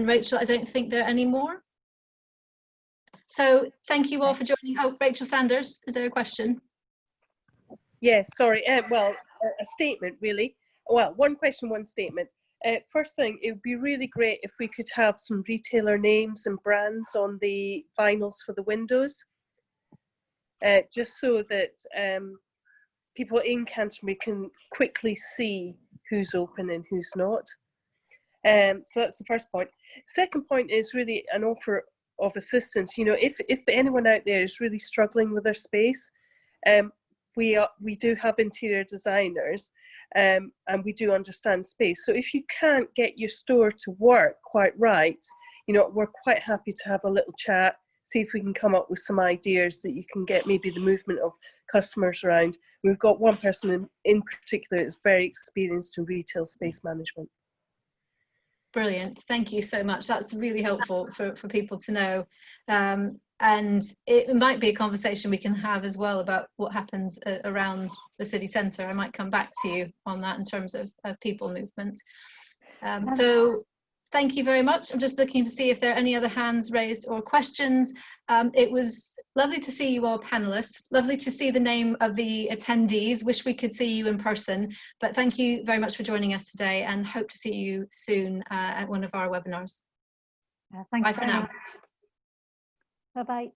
Rachel, I don't think there are any more. So thank you all for joining. Oh, Rachel Sanders, is there a question? Yeah, sorry. Well, a statement really. Well, one question, one statement. First thing, it would be really great if we could have some retailer names and brands on the vinyls for the windows, just so that people in Canterbury can quickly see who's open and who's not. So that's the first point. Second point is really an offer of assistance. You know, if anyone out there is really struggling with their space, we do have interior designers, and we do understand space. So if you can't get your store to work quite right, you know, we're quite happy to have a little chat, see if we can come up with some ideas that you can get maybe the movement of customers around. We've got one person in particular that's very experienced in retail space management. Brilliant, thank you so much. That's really helpful for people to know. And it might be a conversation we can have as well about what happens around the city centre. I might come back to you on that in terms of people movement. So thank you very much. I'm just looking to see if there are any other hands raised or questions. It was lovely to see you all panelists, lovely to see the name of the attendees. Wish we could see you in person, but thank you very much for joining us today, and hope to see you soon at one of our webinars. Thanks. Bye for now. Bye-bye.